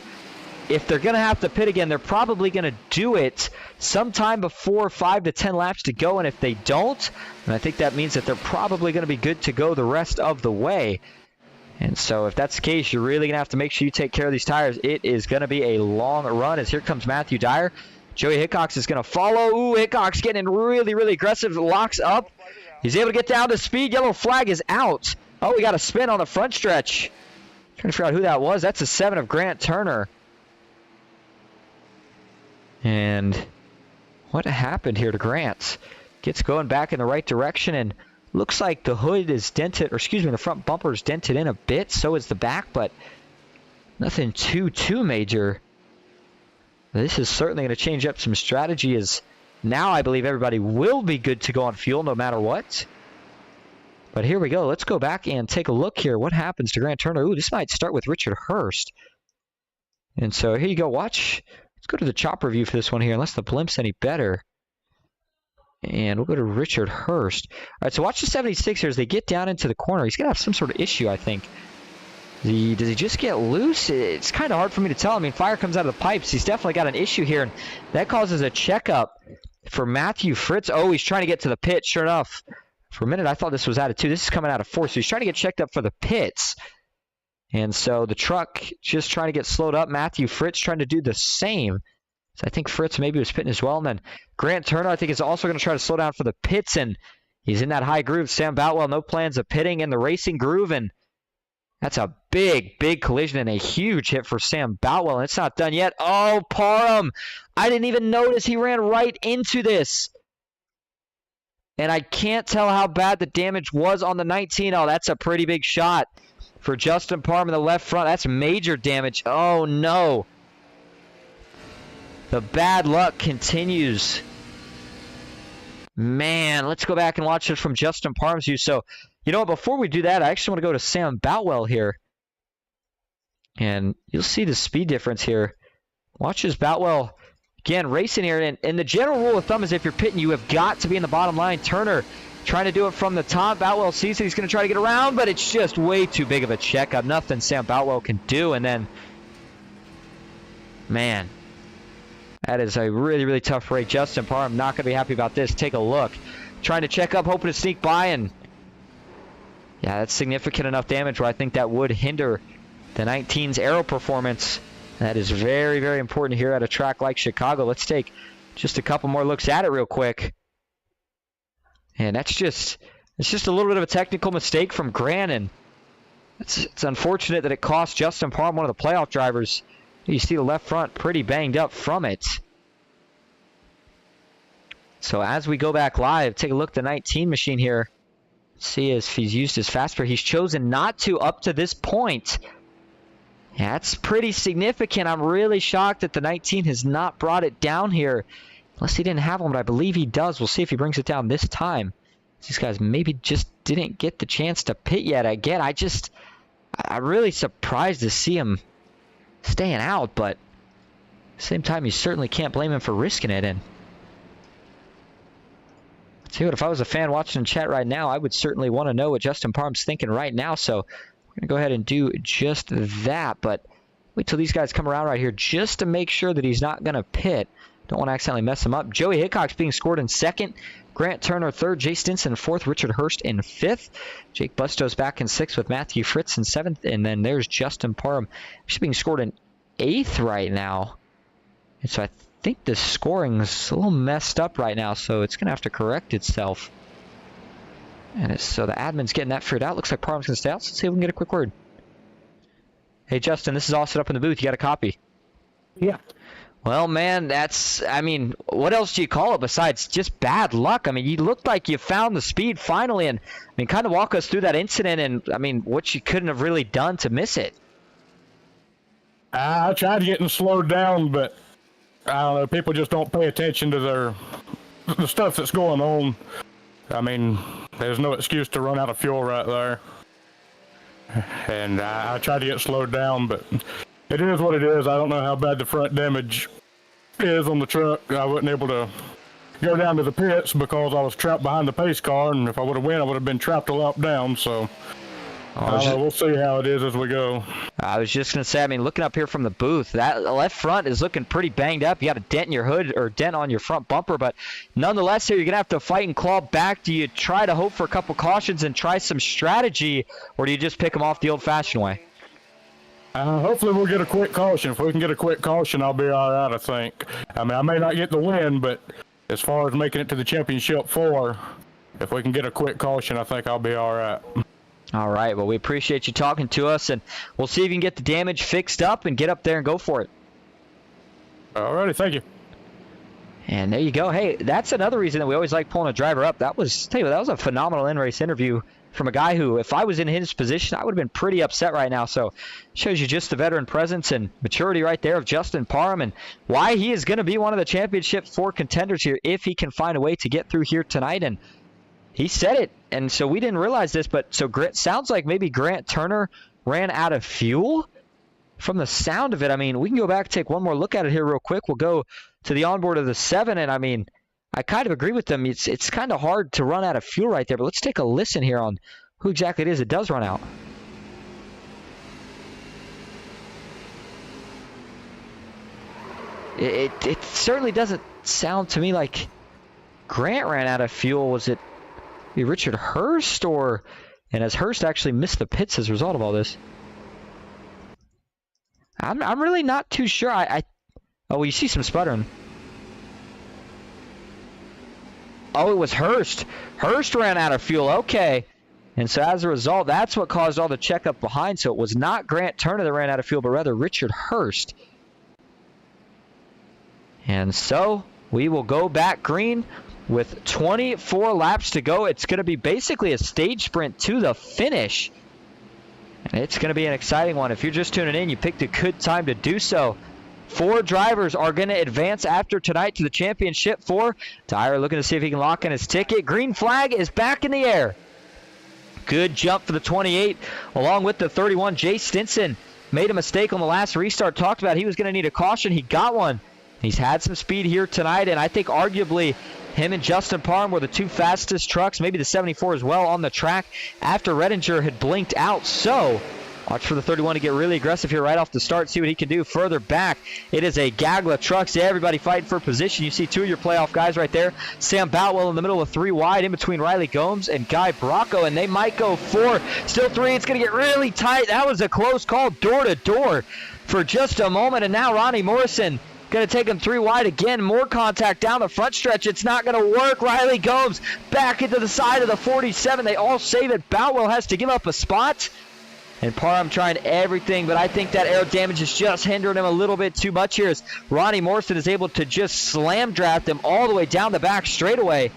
they're going to have to pit again, they're probably going to do it sometime before 5 to 10 laps to go. And if they don't, then I think that means that they're probably going to be good to go the rest of the way. And so if that's the case, you're really going to have to make sure you take care of these tires. It is going to be a long run as here comes Matthew Dyer. Joey Hickox is going to follow. Ooh, Hickox getting really, really aggressive. Locks up. He's able to get down to speed. Yellow flag is out. Oh, we got a spin on the front stretch. Trying to figure out who that was. That's a 7 of Grant Turner. And what happened here to Grant? Gets going back in the right direction, and looks like the hood is dented, or excuse me, the front bumper is dented in a bit. So is the back, but nothing too major. This is certainly going to change up some strategy, as now I believe everybody will be good to go on fuel no matter what. But here we go. Let's go back and take a look here. What happens to Grant Turner? Ooh, this might start with Richard Hurst. And so here you go. Watch. Let's go to the chopper view for this one here, unless the blimp's any better. And we'll go to Richard Hurst. All right, so watch the 76 here as they get down into the corner. He's going to have some sort of issue, I think. Does he just get loose? It's kind of hard for me to tell. I mean, fire comes out of the pipes. He's definitely got an issue here, and that causes a checkup for Matthew Fritz. Oh, he's trying to get to the pit. Sure enough, for a minute I thought this was out of 2. This is coming out of 4, so he's trying to get checked up for the pits. And so the truck just trying to get slowed up. Matthew Fritz trying to do the same. So I think Fritz maybe was pitting as well. And then Grant Turner, I think, is also going to try to slow down for the pits. And he's in that high groove. Sam Boutwell, no plans of pitting in the racing groove. And that's a big collision and a huge hit for Sam Boutwell. And it's not done yet. Oh, Parham. I didn't even notice he ran right into this. And I can't tell how bad the damage was on the 19. Oh, that's a pretty big shot for Justin Parham in the left front. That's major damage. Oh, no. The bad luck continues. Man, let's go back and watch it from Justin Parham's view. So, you know what? Before we do that, I actually want to go to Sam Boutwell here. And you'll see the speed difference here. Watch as Boutwell, again, racing here. And the general rule of thumb is if you're pitting, you have got to be in the bottom line. Turner trying to do it from the top. Boutwell sees it. He's going to try to get around, but it's just way too big of a checkup. Nothing Sam Boutwell can do. And then, man, that is a really tough break. Justin Parham not going to be happy about this. Take a look. Trying to check up, hoping to sneak by, and yeah, that's significant enough damage where I think that would hinder the 19's aero performance. That is very important here at a track like Chicago. Let's take just a couple more looks at it real quick. And it's just a little bit of a technical mistake from Grant, and it's unfortunate that it cost Justin Parham, one of the playoff drivers. You see the left front pretty banged up from it. So as we go back live, take a look at the 19 machine here. See if he's used his fast spare. He's chosen not to up to this point. Yeah, that's pretty significant. I'm really shocked that the 19 has not brought it down here. Unless he didn't have one, but I believe he does. We'll see if he brings it down this time. These guys maybe just didn't get the chance to pit yet. Again, I'm really surprised to see him staying out, but at the same time, you certainly can't blame him for risking it. And tell you what, if I was a fan watching in chat right now, I would certainly want to know what Justin Parham's thinking right now. So we're going to go ahead and do just that. But wait till these guys come around right here just to make sure that he's not going to pit. Don't want to accidentally mess him up. Joey Hickok's being scored in second. Grant Turner third. Jay Stinson fourth. Richard Hurst in fifth. Jake Bustos back in sixth with Matthew Fritz in seventh. And then there's Justin Parham. He's being scored in eighth right now. And so I think the scoring's a little messed up right now, so it's going to have to correct itself. And so the admin's getting that figured out. Looks like Parham's going to stay out. So let's see if we can get a quick word. Hey, Justin, this is all set up in the booth. You got a copy? Yeah. Well, man, what else do you call it besides just bad luck? I mean, you looked like you found the speed finally, and kind of walk us through that incident and, what you couldn't have really done to miss it. I tried getting slowed down, but I don't know, people just don't pay attention to the stuff that's going on. There's no excuse to run out of fuel right there. And I tried to get slowed down, but it is what it is. I don't know how bad the front damage is on the truck. I wasn't able to go down to the pits because I was trapped behind the pace car, and if I would have went, I would have been trapped a lap down, so we'll see how it is as we go. I was just going to say, looking up here from the booth, that left front is looking pretty banged up. You got a dent in your hood or dent on your front bumper, but nonetheless here you're going to have to fight and claw back. Do you try to hope for a couple cautions and try some strategy, or do you just pick them off the old-fashioned way? Hopefully we'll get a quick caution. If we can get a quick caution, I'll be all right, I think. I may not get the win, but as far as making it to the championship 4, if we can get a quick caution, I think I'll be all right. All right, well, we appreciate you talking to us, and we'll see if you can get the damage fixed up and get up there and go for it. All righty, thank you. And there you go. Hey, that's another reason that we always like pulling a driver up. That was a phenomenal in-race interview from a guy who, if I was in his position, I would have been pretty upset right now. So shows you just the veteran presence and maturity right there of Justin Parham and why he is going to be one of the championship 4 contenders here if he can find a way to get through here tonight. And he said it, and so we didn't realize this, but so sounds like maybe Grant Turner ran out of fuel from the sound of it. We can go back and take one more look at it here real quick. We'll go to the onboard of the 7, and I kind of agree with them. It's kind of hard to run out of fuel right there, but let's take a listen here on who exactly it is that does run out. It certainly doesn't sound to me like Grant ran out of fuel. Was it Richard Hurst, and has Hurst actually missed the pits as a result of all this? I'm really not too sure. Oh, you see some sputtering. Oh, it was Hurst. Hurst ran out of fuel. Okay. And so as a result, that's what caused all the checkup behind. So it was not Grant Turner that ran out of fuel, but rather Richard Hurst. And so we will go back green with 24 laps to go. It's going to be basically a stage sprint to the finish. And it's going to be an exciting one. If you're just tuning in, you picked a good time to do so. 4 drivers are going to advance after tonight to the championship 4. Tyler looking to see if he can lock in his ticket. Green flag is back in the air. Good jump for the 28 along with the 31. Jay Stinson made a mistake on the last restart. Talked about he was going to need a caution. He got one. He's had some speed here tonight, and I think arguably him and Justin Parham were the 2 fastest trucks, maybe the 74 as well, on the track after Redinger had blinked out. So watch for the 31 to get really aggressive here right off the start, see what he can do further back. It is a gaggle of trucks. Everybody fighting for position. You see 2 of your playoff guys right there. Sam Boutwell in the middle of 3 wide, in between Riley Gomes and Guy Bracco, and they might go 4. Still 3. It's going to get really tight. That was a close call, door to door for just a moment, and now Ronnie Morrison going to take him 3 wide again. More contact down the front stretch. It's not going to work. Riley Gomes back into the side of the 47. They all save it. Boutwell has to give up a spot. And Parham trying everything, but I think that aero damage is just hindering him a little bit too much here as Ronnie Morrison is able to just slam draft him all the way down the back straightaway.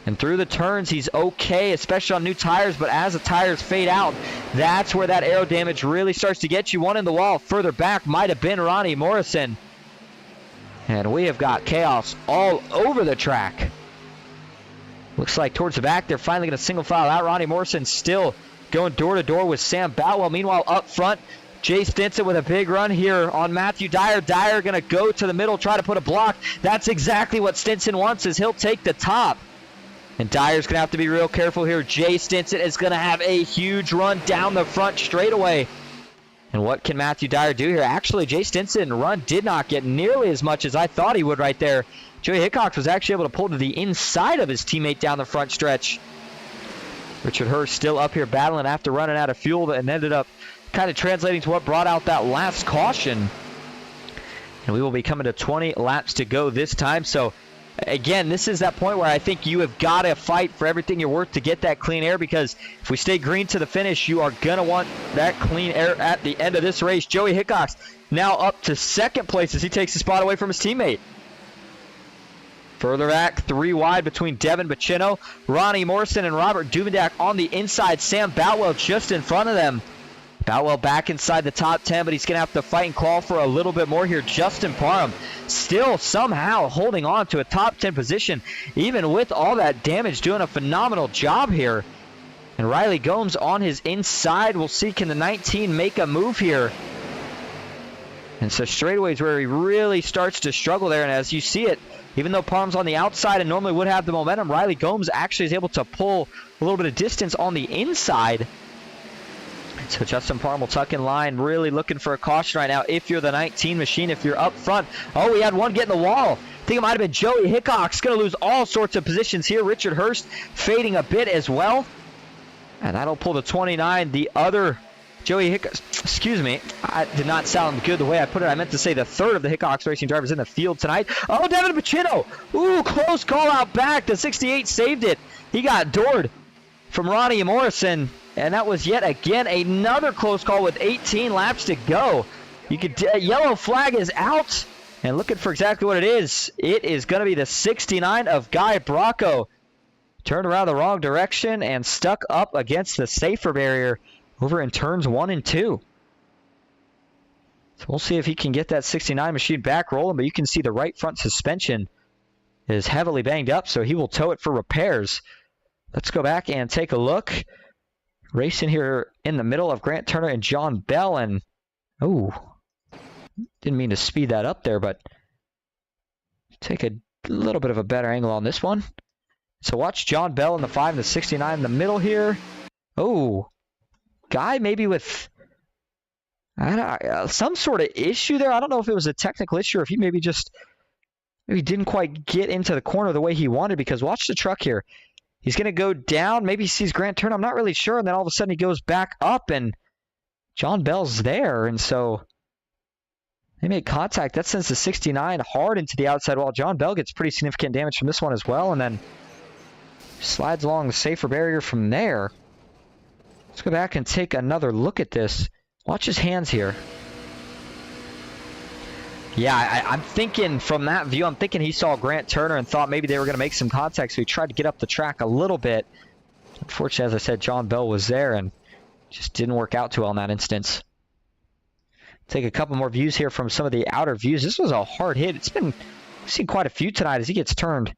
And through the turns, he's okay, especially on new tires, but as the tires fade out, that's where that aero damage really starts to get you. One in the wall further back might have been Ronnie Morrison. And we have got chaos all over the track. Looks like towards the back, they're finally going to single file out. Ronnie Morrison still going door to door with Sam Boutwell. Meanwhile, up front, Jay Stinson with a big run here on Matthew Dyer. Dyer going to go to the middle, try to put a block. That's exactly what Stinson wants, is he'll take the top. And Dyer's going to have to be real careful here. Jay Stinson is going to have a huge run down the front straightaway. And what can Matthew Dyer do here? Actually, Jay Stinson run did not get nearly as much as I thought he would right there. Joey Hickox was actually able to pull to the inside of his teammate down the front stretch. Richard Hurst still up here battling after running out of fuel, and ended up kind of translating to what brought out that last caution. And we will be coming to 20 laps to go this time. So again, this is that point where I think you have got to fight for everything you're worth to get that clean air, because if we stay green to the finish, you are going to want that clean air at the end of this race. Joey Hickox now up to second place as he takes the spot away from his teammate. Further back, 3 wide between Devin Bacino, Ronnie Morrison, and Robert Duvendak on the inside. Sam Boutwell just in front of them. Boutwell back inside the top 10, but he's going to have to fight and claw for a little bit more here. Justin Parham still somehow holding on to a top 10 position, even with all that damage, doing a phenomenal job here. And Riley Gomes on his inside. We'll see, can the 19 make a move here? And so straightaways where he really starts to struggle there, and as you see it, even though Parham's on the outside and normally would have the momentum, Riley Gomes actually is able to pull a little bit of distance on the inside. So Justin Parham will tuck in line, really looking for a caution right now if you're the 19 machine, if you're up front. Oh, we had one get in the wall. I think it might have been Joey Hickox. Going to lose all sorts of positions here. Richard Hurst fading a bit as well. And that'll pull the 29. The other Joey Hickox, excuse me, I did not sound good the way I put it. I meant to say the third of the Hickox Racing drivers in the field tonight. Oh, Devin Bacino. Ooh, close call out back. The 68 saved it. He got doored from Ronnie Morrison. And that was yet again another close call with 18 laps to go. You could yellow flag is out. And looking for exactly what it is. It is going to be the 69 of Guy Bracco. Turned around the wrong direction and stuck up against the safer barrier over in turns 1 and 2. So we'll see if he can get that 69 machine back rolling, but you can see the right front suspension is heavily banged up, so he will tow it for repairs. Let's go back and take a look. Racing here in the middle of Grant Turner and John Bell, and oh, didn't mean to speed that up there, but take a little bit of a better angle on this one. So watch John Bell in the 5 and the 69 in the middle here. Oh, Guy maybe with some sort of issue there. I don't know if it was a technical issue or if he maybe didn't quite get into the corner the way he wanted, because watch the truck here. He's going to go down. Maybe he sees Grant Turner. I'm not really sure. And then all of a sudden he goes back up and John Bell's there. And so they make contact. That sends the 69 hard into the outside wall. John Bell gets pretty significant damage from this one as well. And then slides along the safer barrier from there. Let's go back and take another look at this. Watch his hands here. Yeah, I'm thinking from that view, I'm thinking he saw Grant Turner and thought maybe they were going to make some contact, so he tried to get up the track a little bit. Unfortunately, as I said, John Bell was there and just didn't work out too well in that instance. Take a couple more views here from some of the outer views. This was a hard hit. We've seen quite a few tonight as he gets turned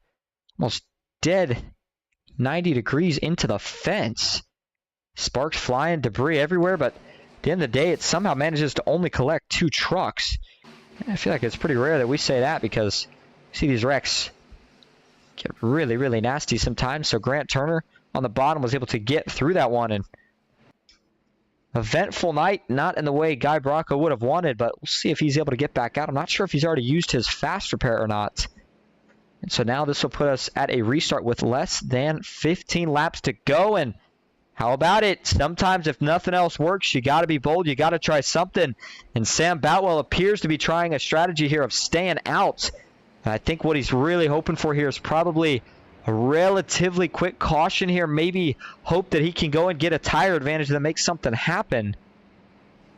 almost dead 90 degrees into the fence. Sparks flying, debris everywhere, but at the end of the day, it somehow manages to only collect 2 trucks. I feel like it's pretty rare that we say that, because you see these wrecks get really, really nasty sometimes. So Grant Turner on the bottom was able to get through that one. And eventful night, not in the way Guy Bracco would have wanted, but we'll see if he's able to get back out. I'm not sure if he's already used his fast repair or not. And so now this will put us at a restart with less than 15 laps to go. And how about it? Sometimes if nothing else works, you got to be bold. You got to try something. And Sam Boutwell appears to be trying a strategy here of staying out. And I think what he's really hoping for here is probably a relatively quick caution here. Maybe hope that he can go and get a tire advantage that makes something happen.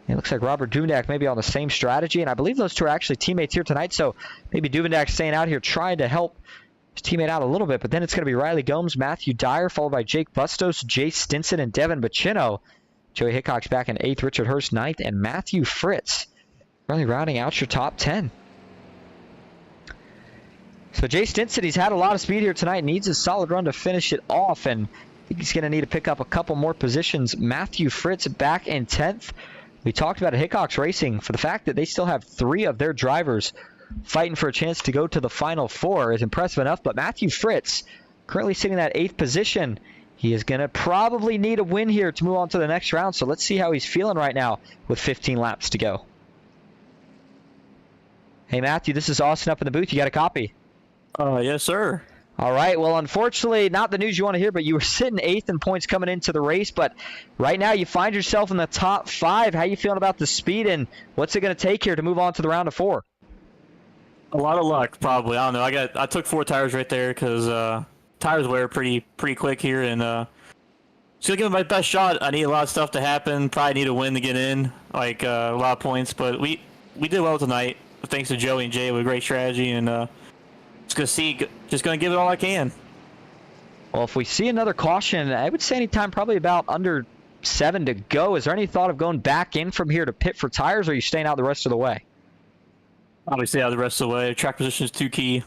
It looks like Robert Duvendak may be on the same strategy. And I believe those two are actually teammates here tonight. So maybe Duvendak staying out here trying to help his teammate out a little bit, but then it's going to be Riley Gomes, Matthew Dyer, followed by Jake Bustos, Jay Stinson, and Devin Bacino. Joey Hickox back in 8th, Richard Hurst 9th, and Matthew Fritz really rounding out your top 10. So Jay Stinson, he's had a lot of speed here tonight, needs a solid run to finish it off, and I think he's going to need to pick up a couple more positions. Matthew Fritz back in 10th. We talked about Hickox Racing for the fact that they still have 3 of their drivers fighting for a chance to go to the Final Four is impressive enough, but Matthew Fritz currently sitting in that 8th position. He is going to probably need a win here to move on to the next round, so let's see how he's feeling right now with 15 laps to go. Hey, Matthew, this is Austin up in the booth. You got a copy? Yes, sir. All right. Well, unfortunately, not the news you want to hear, but you were sitting 8th in points coming into the race. But right now, you find yourself in the top 5. How you feeling about the speed, and what's it going to take here to move on to the round of 4? A lot of luck, probably. I don't know. I took 4 tires right there because tires wear pretty quick here, and just gonna give it my best shot. I need a lot of stuff to happen. Probably need a win to get in, like a lot of points. But we did well tonight, thanks to Joey and Jay with great strategy, and just gonna give it all I can. Well, if we see another caution, I would say anytime probably about under 7 to go. Is there any thought of going back in from here to pit for tires, or are you staying out the rest of the way? Probably stay out the rest of the way. Track position is too key.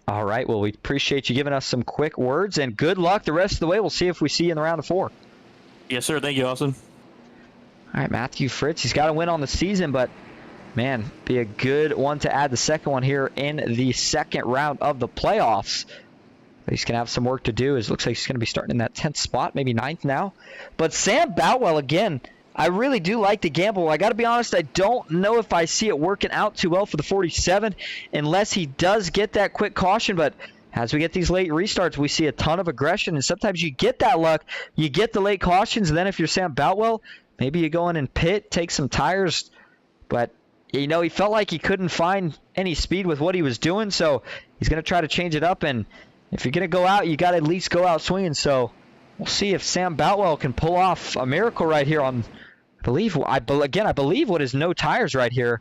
All right. Well, we appreciate you giving us some quick words, and good luck the rest of the way. We'll see if we see you in the round of 4. Yes, sir. Thank you, Austin. All right, Matthew Fritz. He's got to win on the season, but man, be a good one to add the second one here in the second round of the playoffs. But he's going to have some work to do. It looks like he's going to be starting in that 10th spot, maybe 9th now. But Sam Boutwell, again, I really do like the gamble. I got to be honest, I don't know if I see it working out too well for the 47 unless he does get that quick caution. But as we get these late restarts, we see a ton of aggression, and sometimes you get that luck. You get the late cautions, and then if you're Sam Boutwell, maybe you go in and pit, take some tires. But you know, he felt like he couldn't find any speed with what he was doing, so he's going to try to change it up. And if you're going to go out, you got to at least go out swinging. So we'll see if Sam Boutwell can pull off a miracle right here on, I believe what is no tires right here.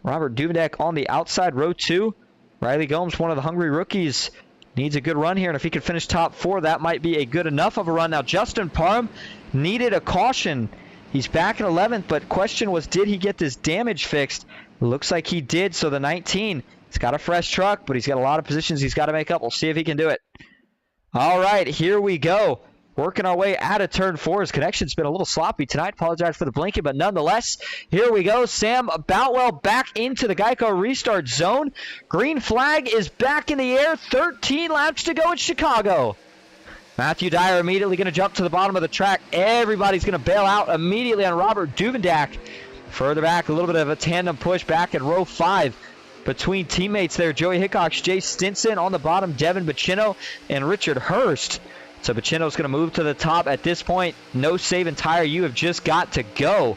Robert Duvendeck on the outside, row 2. Riley Gomes, one of the hungry rookies, needs a good run here, and if he could finish top 4, that might be a good enough of a run. Now, Justin Parham needed a caution. He's back in 11th, but question was, did he get this damage fixed? Looks like he did, so the 19, he's got a fresh truck, but he's got a lot of positions he's got to make up. We'll see if he can do it. All right, here we go. Working our way out of turn 4. His connection's been a little sloppy tonight. Apologize for the blinking, but nonetheless, here we go. Sam Boutwell back into the Geico restart zone. Green flag is back in the air. 13 laps to go in Chicago. Matthew Dyer immediately going to jump to the bottom of the track. Everybody's going to bail out immediately on Robert Duvendeck. Further back, a little bit of a tandem push back in row 5 between teammates there. Joey Hickox, Jay Stinson on the bottom, Devin Bacino, and Richard Hurst. So Bacino's going to move to the top at this point. No saving tire. You have just got to go.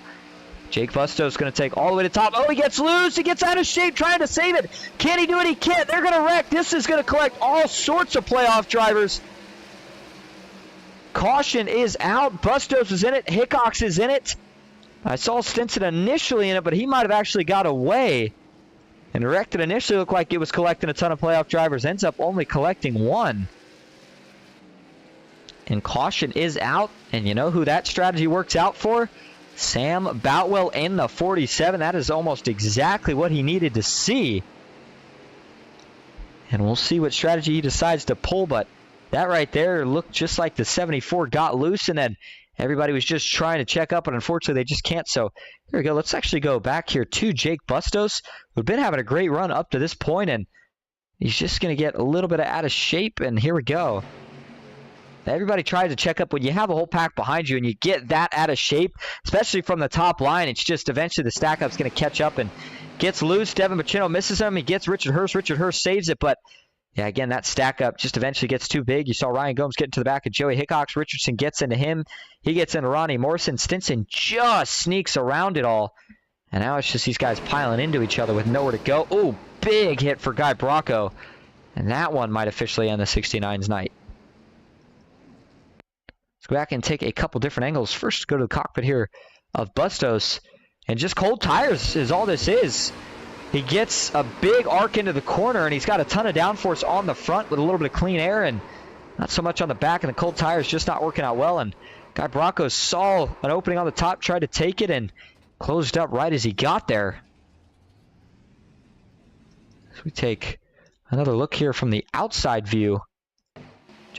Jake Busto's going to take all the way to the top. Oh, he gets loose. He gets out of shape trying to save it. Can he do it? He can't. They're going to wreck. This is going to collect all sorts of playoff drivers. Caution is out. Bustos is in it. Hickox is in it. I saw Stinson initially in it, but he might have actually got away. And wrecked it initially looked like it was collecting a ton of playoff drivers. Ends up only collecting 1. And caution is out. And you know who that strategy works out for? Sam Boutwell in the 47. That is almost exactly what he needed to see. And we'll see what strategy he decides to pull. But that right there looked just like the 74 got loose. And then everybody was just trying to check up. And unfortunately, they just can't. So there we go. Let's actually go back here to Jake Bustos, who'd been having a great run up to this point, and he's just going to get a little bit out of shape. And here we go. Everybody tries to check up. When you have a whole pack behind you and you get that out of shape, especially from the top line, it's just eventually the stack up's going to catch up and gets loose. Devin Bacino misses him. He gets Richard Hurst. Richard Hurst saves it, but yeah, again, that stack up just eventually gets too big. You saw Ryan Gomes get into the back of Joey Hickox. Richardson gets into him. He gets into Ronnie Morrison. Stinson just sneaks around it all. And now it's just these guys piling into each other with nowhere to go. Oh, big hit for Guy Bracco. And that one might officially end the 69's night. Let's go back and take a couple different angles. First, go to the cockpit here of Bustos. And just cold tires is all this is. He gets a big arc into the corner, and he's got a ton of downforce on the front with a little bit of clean air, and not so much on the back, and the cold tires just not working out well. And Guy Bracco saw an opening on the top, tried to take it, and closed up right as he got there. So we take another look here from the outside view.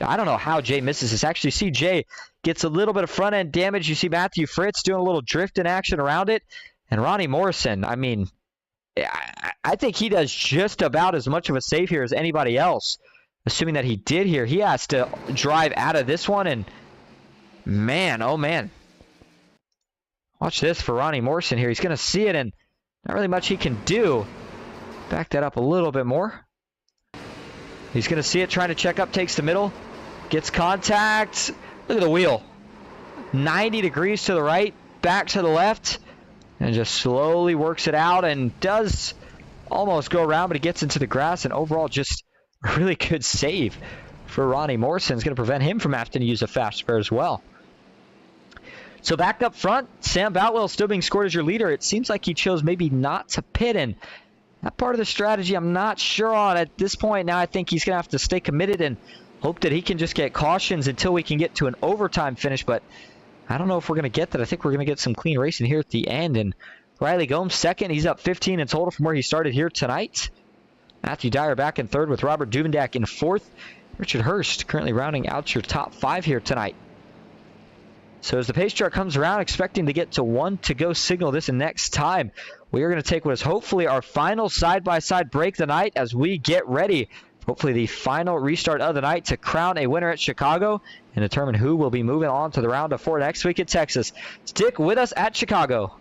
I don't know how Jay misses this. Actually, see Jay gets a little bit of front end damage. You see Matthew Fritz doing a little drift in action around it. And Ronnie Morrison, I mean, I think he does just about as much of a save here as anybody else. Assuming that he did here. He has to drive out of this one. And man, oh man. Watch this for Ronnie Morrison here. He's going to see it and not really much he can do. Back that up a little bit more. He's going to see it, trying to check up, takes the middle. Gets contact. Look at the wheel. 90 degrees to the right, back to the left. And just slowly works it out and does almost go around, but he gets into the grass. And overall, just a really good save for Ronnie Morrison. It's going to prevent him from having to use a fast spare as well. So back up front, Sam Boutwell still being scored as your leader. It seems like he chose maybe not to pit, and that part of the strategy I'm not sure on at this point. Now I think he's going to have to stay committed and hope that he can just get cautions until we can get to an overtime finish, but I don't know if we're going to get that. I think we're going to get some clean racing here at the end. And Riley Gomes second. He's up 15 in total from where he started here tonight. Matthew Dyer back in third with Robert Duvendak in fourth. Richard Hurst currently rounding out your top five here tonight. So as the pace chart comes around, expecting to get to 1 to go signal this next time, we are going to take what is hopefully our final side-by-side break of the night as we get ready. Hopefully the final restart of the night to crown a winner at Chicago and determine who will be moving on to the round of 4 next week at Texas. Stick with us at Chicago.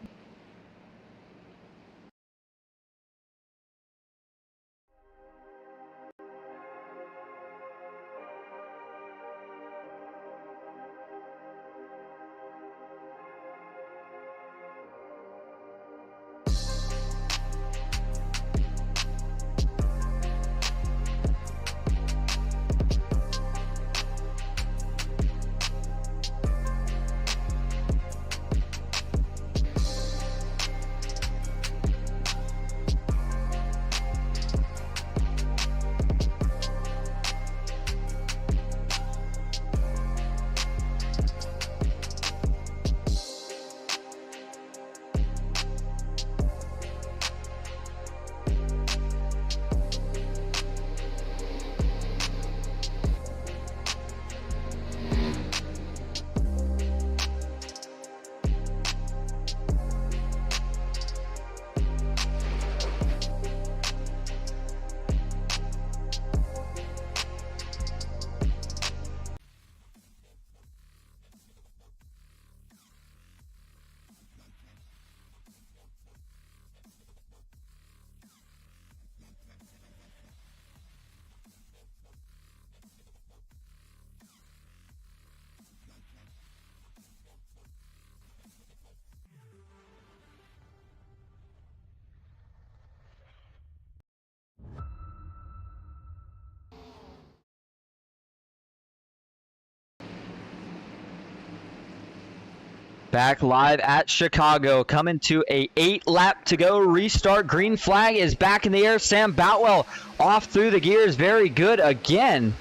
Back live at Chicago, coming to a 8-lap to go restart. Green flag is back in the air. Sam Boutwell off through the gears. Very good again.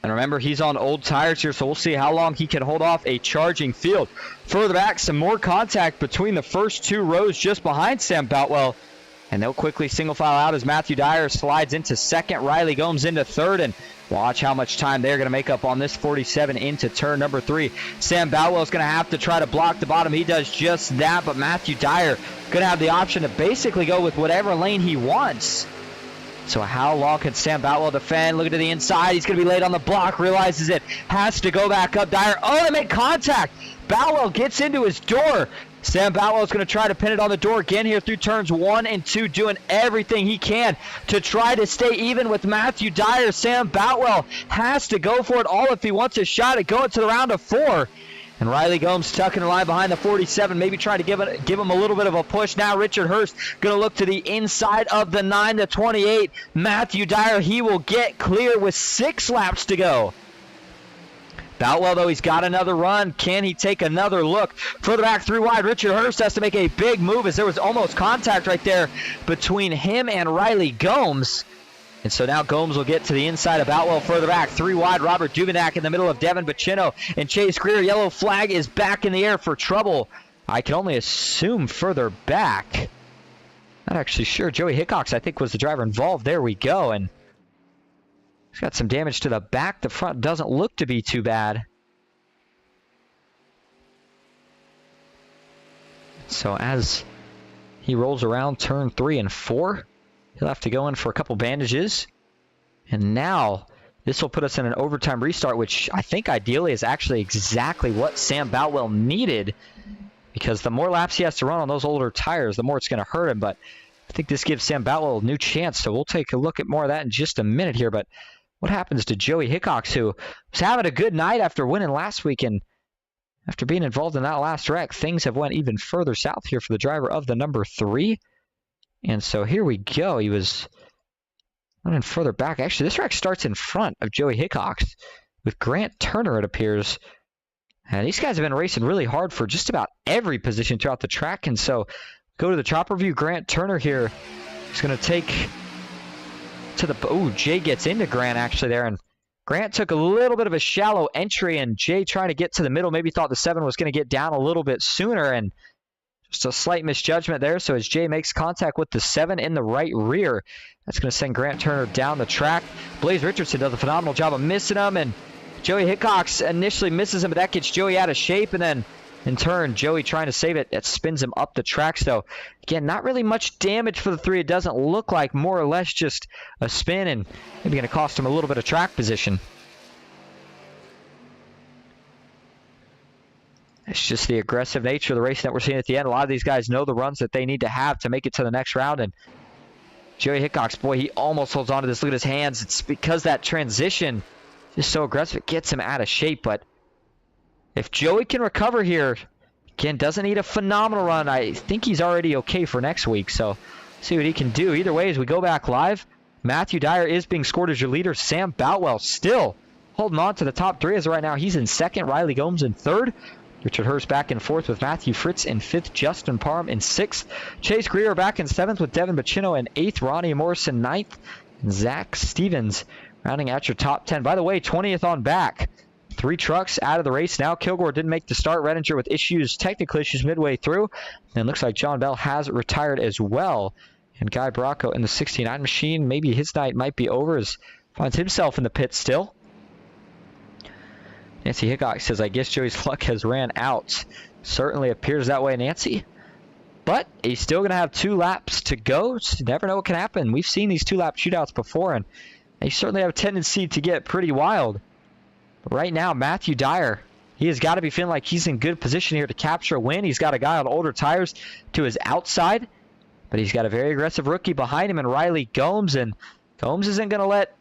And remember, he's on old tires here, so we'll see how long he can hold off a charging field. Further back, some more contact between the first two rows just behind Sam Boutwell. And they'll quickly single file out as Matthew Dyer slides into second. Riley Gomes into third. And watch how much time they're going to make up on this 47 into turn number 3. Sam Boutwell is going to have to try to block the bottom. He does just that. But Matthew Dyer going to have the option to basically go with whatever lane he wants. So how long can Sam Boutwell defend? Looking to the inside. He's going to be late on the block. Realizes it. Has to go back up. Dyer. Oh, they make contact. Boutwell gets into his door. Sam Boutwell is going to try to pin it on the door again here through turns 1 and 2, doing everything he can to try to stay even with Matthew Dyer. Sam Boutwell has to go for it all if he wants a shot at going to the round of 4. And Riley Gomes tucking the line behind the 47, maybe trying to give him a little bit of a push. Now Richard Hurst going to look to the inside of the 9 to 28. Matthew Dyer, he will get clear with 6 laps to go. Boutwell, though, he's got another run. Can he take another look? Further back, 3 wide. Richard Hurst has to make a big move as there was almost contact right there between him and Riley Gomes. And so now Gomes will get to the inside of Boutwell. Further back, 3 wide. Robert Duvendak in the middle of Devin Bacino and Chase Greer. Yellow flag is back in the air for trouble. I can only assume further back. Not actually sure. Joey Hickox, I think, was the driver involved. There we go. And He's got some damage to the back. The front doesn't look to be too bad. So as he rolls around turn 3 and 4, he'll have to go in for a couple bandages. And now this will put us in an overtime restart, which I think ideally is actually exactly what Sam Boutwell needed, because the more laps he has to run on those older tires, the more it's going to hurt him. But I think this gives Sam Boutwell a new chance, so we'll take a look at more of that in just a minute here. But what happens to Joey Hickox, who was having a good night after winning last week, and after being involved in that last wreck, things have went even further south here for the driver of the number 3. And so here we go. He was running further back. Actually, this wreck starts in front of Joey Hickox with Grant Turner, it appears. And these guys have been racing really hard for just about every position throughout the track. And so go to the chopper view. Grant Turner here is going to take to the... Ooh, Jay gets into Grant actually there. And Grant took a little bit of a shallow entry, and Jay trying to get to the middle. Maybe thought the 7 was going to get down a little bit sooner, and just a slight misjudgment there. So as Jay makes contact with the 7 in the right rear, that's going to send Grant Turner down the track. Blaze Richardson does a phenomenal job of missing him, and Joey Hickox initially misses him, but that gets Joey out of shape, and then in turn, Joey trying to save it, that spins him up the track. So again, not really much damage for the 3. It doesn't look like, more or less just a spin, and maybe going to cost him a little bit of track position. It's just the aggressive nature of the racing that we're seeing at the end. A lot of these guys know the runs that they need to have to make it to the next round, and Joey Hickox, boy, he almost holds on to this. Look at his hands. It's because that transition is so aggressive, it gets him out of shape. But if Joey can recover here, again, doesn't need a phenomenal run. I think he's already okay for next week, so see what he can do. Either way, as we go back live, Matthew Dyer is being scored as your leader. Sam Boutwell still holding on to the top 3 as of right now. He's in 2nd, Riley Gomes in 3rd. Richard Hurst back in 4th with Matthew Fritz in 5th, Justin Parham in 6th. Chase Greer back in 7th with Devin Bacino in 8th, Ronnie Morrison 9th, and Zach Stevens rounding out your top 10. By the way, 20th on back. 3 trucks out of the race now. Kilgore didn't make the start. Redinger with technical issues midway through. And it looks like John Bell has retired as well. And Guy Bracco in the 69 machine, maybe his night might be over, as finds himself in the pit still. Nancy Hickox says, I guess Joey's luck has ran out. Certainly appears that way, Nancy. But he's still going to have 2 laps to go. So you never know what can happen. We've seen these 2-lap shootouts before, and they certainly have a tendency to get pretty wild. But right now, Matthew Dyer, he has got to be feeling like he's in good position here to capture a win. He's got a guy on older tires to his outside, but he's got a very aggressive rookie behind him in Riley Gomes, and Gomes isn't going to let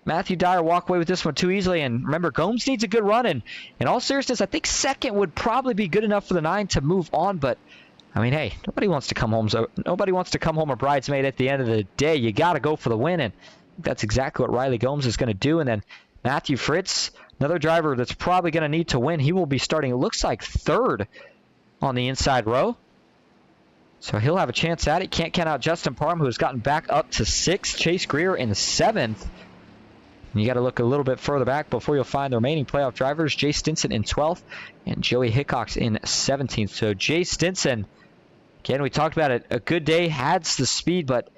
Matthew Dyer walk away with this one too easily. And remember, Gomes needs a good run, and in all seriousness, I think 2nd would probably be good enough for the 9 to move on. But I mean, hey, nobody wants to come home a bridesmaid at the end of the day. You got to go for the win, and that's exactly what Riley Gomes is going to do. And then Matthew Fritz, another driver that's probably going to need to win. He will be starting, it looks like, 3rd on the inside row. So he'll have a chance at it. Can't count out Justin Parham, who has gotten back up to 6th. Chase Greer in 7th. And you got to look a little bit further back before you'll find the remaining playoff drivers. Jay Stinson in 12th and Joey Hickox in 17th. So Jay Stinson, again, we talked about it. A good day, had the speed, but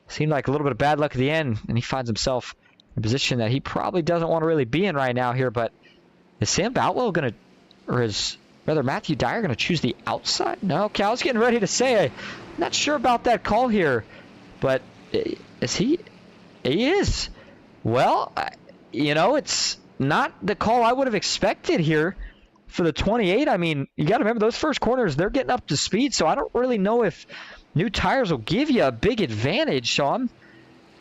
seemed like a little bit of bad luck at the end. And he finds himself in a position that he probably doesn't want to really be in right now here. But is Sam Boutwell going to, or is rather Matthew Dyer going to choose the outside? No, Cal's getting ready to say, I'm not sure about that call here. But is he? He is. Well, you know, it's not the call I would have expected here for the 28. I mean, you got to remember those first corners, they're getting up to speed, so I don't really know if new tires will give you a big advantage. So I'm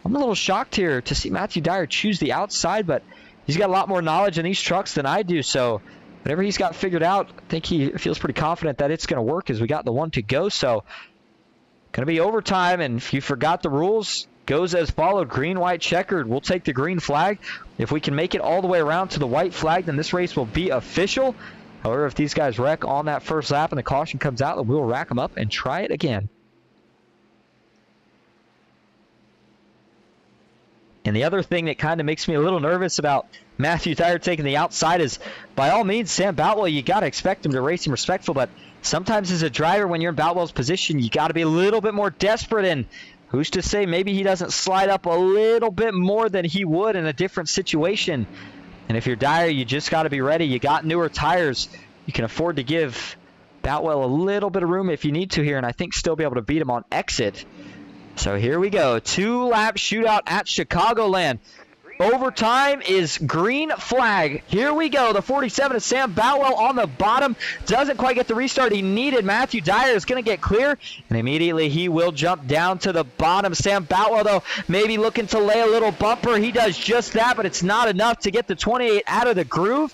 a little shocked here to see Matthew Dyer choose the outside, but he's got a lot more knowledge in these trucks than I do. So whatever he's got figured out, I think he feels pretty confident that it's going to work as we got the 1 to go. So going to be overtime, and if you forgot the rules, goes as followed. Green, white, checkered. We'll take the green flag. If we can make it all the way around to the white flag, then this race will be official. However, if these guys wreck on that first lap and the caution comes out, then we'll rack them up and try it again. And the other thing that kind of makes me a little nervous about Matthew Dyer taking the outside is, by all means, Sam Boutwell, you got to expect him to race him respectful, but sometimes as a driver, when you're in Boutwell's position, you got to be a little bit more desperate. And Who's to say maybe he doesn't slide up a little bit more than he would in a different situation? And if you're Dyer, you just got to be ready. You got newer tires. You can afford to give Boutwell a little bit of room if you need to here, and I think still be able to beat him on exit. So here we go. 2-lap shootout at Chicagoland. Overtime is green flag. Here we go. The 47 is Sam Boutwell on the bottom. Doesn't quite get the restart he needed. Matthew Dyer is going to get clear, and immediately he will jump down to the bottom. Sam Boutwell, though, maybe looking to lay a little bumper. He does just that, but it's not enough to get the 28 out of the groove.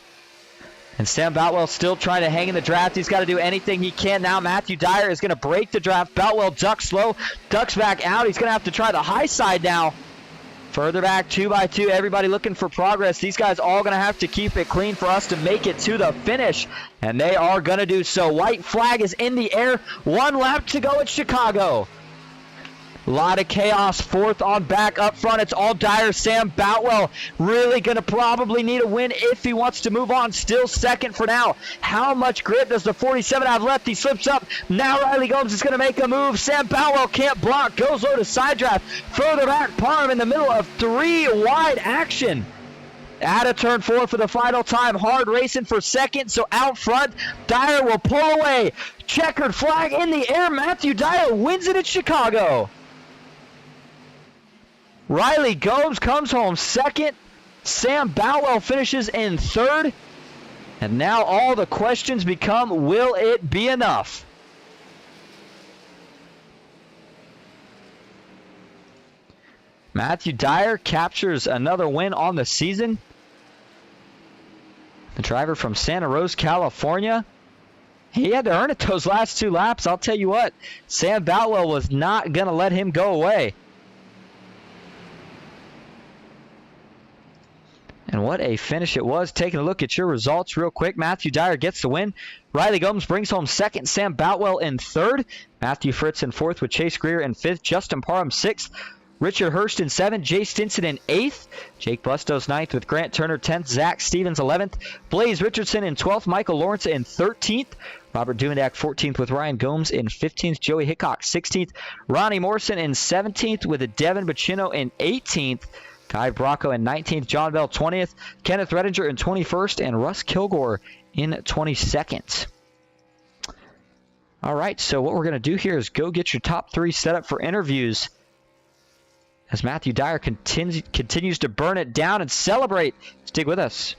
And Sam Boutwell still trying to hang in the draft. He's got to do anything he can now. Matthew Dyer is going to break the draft. Boutwell ducks low, ducks back out. He's going to have to try the high side now. Further back, 2x2, everybody looking for progress. These guys all going to have to keep it clean for us to make it to the finish, and they are going to do so. White flag is in the air. 1 lap to go at Chicago. A lot of chaos, 4th on back. Up front, it's all Dyer. Sam Boutwell really going to probably need a win if he wants to move on. Still 2nd for now. How much grip does the 47 have left? He slips up. Now Riley Gomes is going to make a move. Sam Boutwell can't block. Goes low to side draft. Further back, Parham in the middle of 3 wide action. Out of turn 4 for the final time. Hard racing for 2nd, so out front, Dyer will pull away. Checkered flag in the air. Matthew Dyer wins it at Chicago. Riley Gomes comes home 2nd. Sam Boutwell finishes in 3rd. And now all the questions become, will it be enough? Matthew Dyer captures another win on the season. The driver from Santa Rosa, California. He had to earn it those last 2 laps. I'll tell you what, Sam Boutwell was not going to let him go away. And what a finish it was. Taking a look at your results real quick. Matthew Dyer gets the win. Riley Gomes brings home 2nd. Sam Boutwell in 3rd. Matthew Fritz in 4th with Chase Greer in 5th. Justin Parham 6th. Richard Hurst in 7th. Jay Stinson in 8th. Jake Bustos 9th with Grant Turner 10th. Zach Stevens 11th. Blaze Richardson in 12th. Michael Lawrence in 13th. Robert Duvendak 14th with Ryan Gomes in 15th. Joey Hickok 16th. Ronnie Morrison in 17th with Devin Bacino in 18th. Kai Bracco in 19th, John Bell 20th, Kenneth Redinger in 21st, and Russ Kilgore in 22nd. All right, so what we're going to do here is go get your top 3 set up for interviews as Matthew Dyer continues to burn it down and celebrate. Stick with us.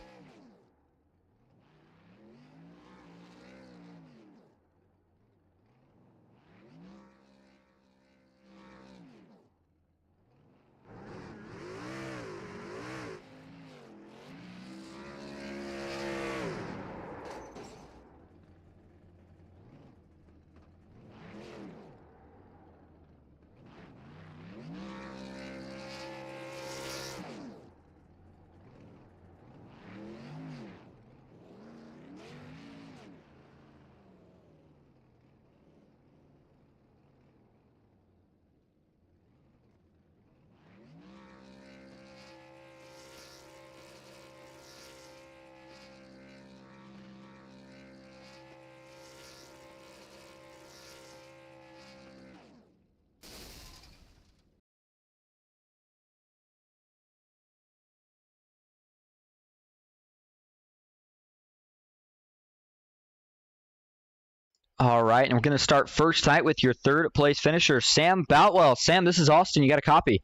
All right, and we're going to start first tonight with your 3rd place finisher, Sam Boutwell. Sam, this is Austin. You got a copy?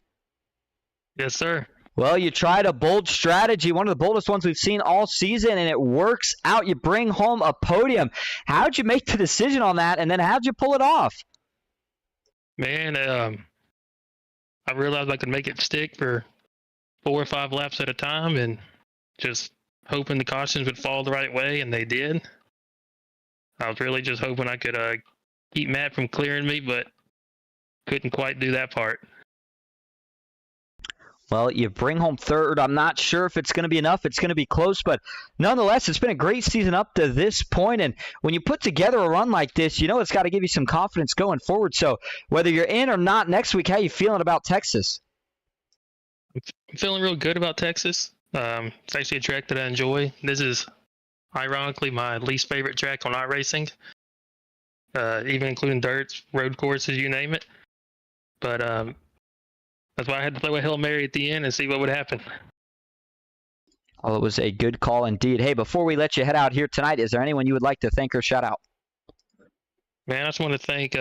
Yes, sir. Well, you tried a bold strategy, one of the boldest ones we've seen all season, and it works out. You bring home a podium. How'd you make the decision on that, and then how'd you pull it off? Man, I realized I could make it stick for 4 or 5 laps at a time, and just hoping the cautions would fall the right way, and they did. I was really just hoping I could keep Matt from clearing me, but couldn't quite do that part. Well, you bring home 3rd. I'm not sure if it's going to be enough. It's going to be close, but nonetheless, it's been a great season up to this point. And when you put together a run like this, you know it's got to give you some confidence going forward. So whether you're in or not next week, how you feeling about Texas? I'm feeling real good about Texas. It's actually a track that I enjoy. This is ironically my least favorite track on iRacing, even including dirts, road courses, you name it. But That's why I had to throw a Hail Mary at the end and see what would happen. Well, it was a good call indeed. Hey, before we let you head out here tonight, is there anyone you would like to thank or shout out? Man, I just want to thank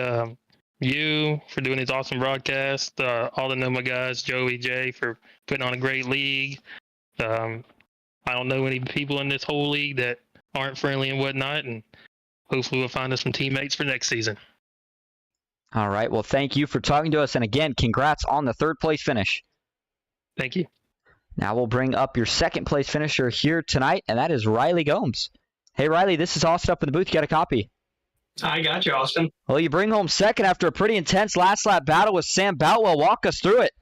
you for doing these awesome broadcasts, all the NOMA guys, Joey, Jay, for putting on a great league. I don't know any people in this whole league that aren't friendly and whatnot, and hopefully we'll find us some teammates for next season. All right. Well, thank you for talking to us. And again, congrats on the third place finish. Thank you. Now we'll bring up your second place finisher here tonight, and that is Riley Gomes. Hey, Riley, this is Austin up in the booth. You got a copy? I got you, Austin. Well, you bring home second after a pretty intense last lap battle with Sam Boutwell. Walk us through it.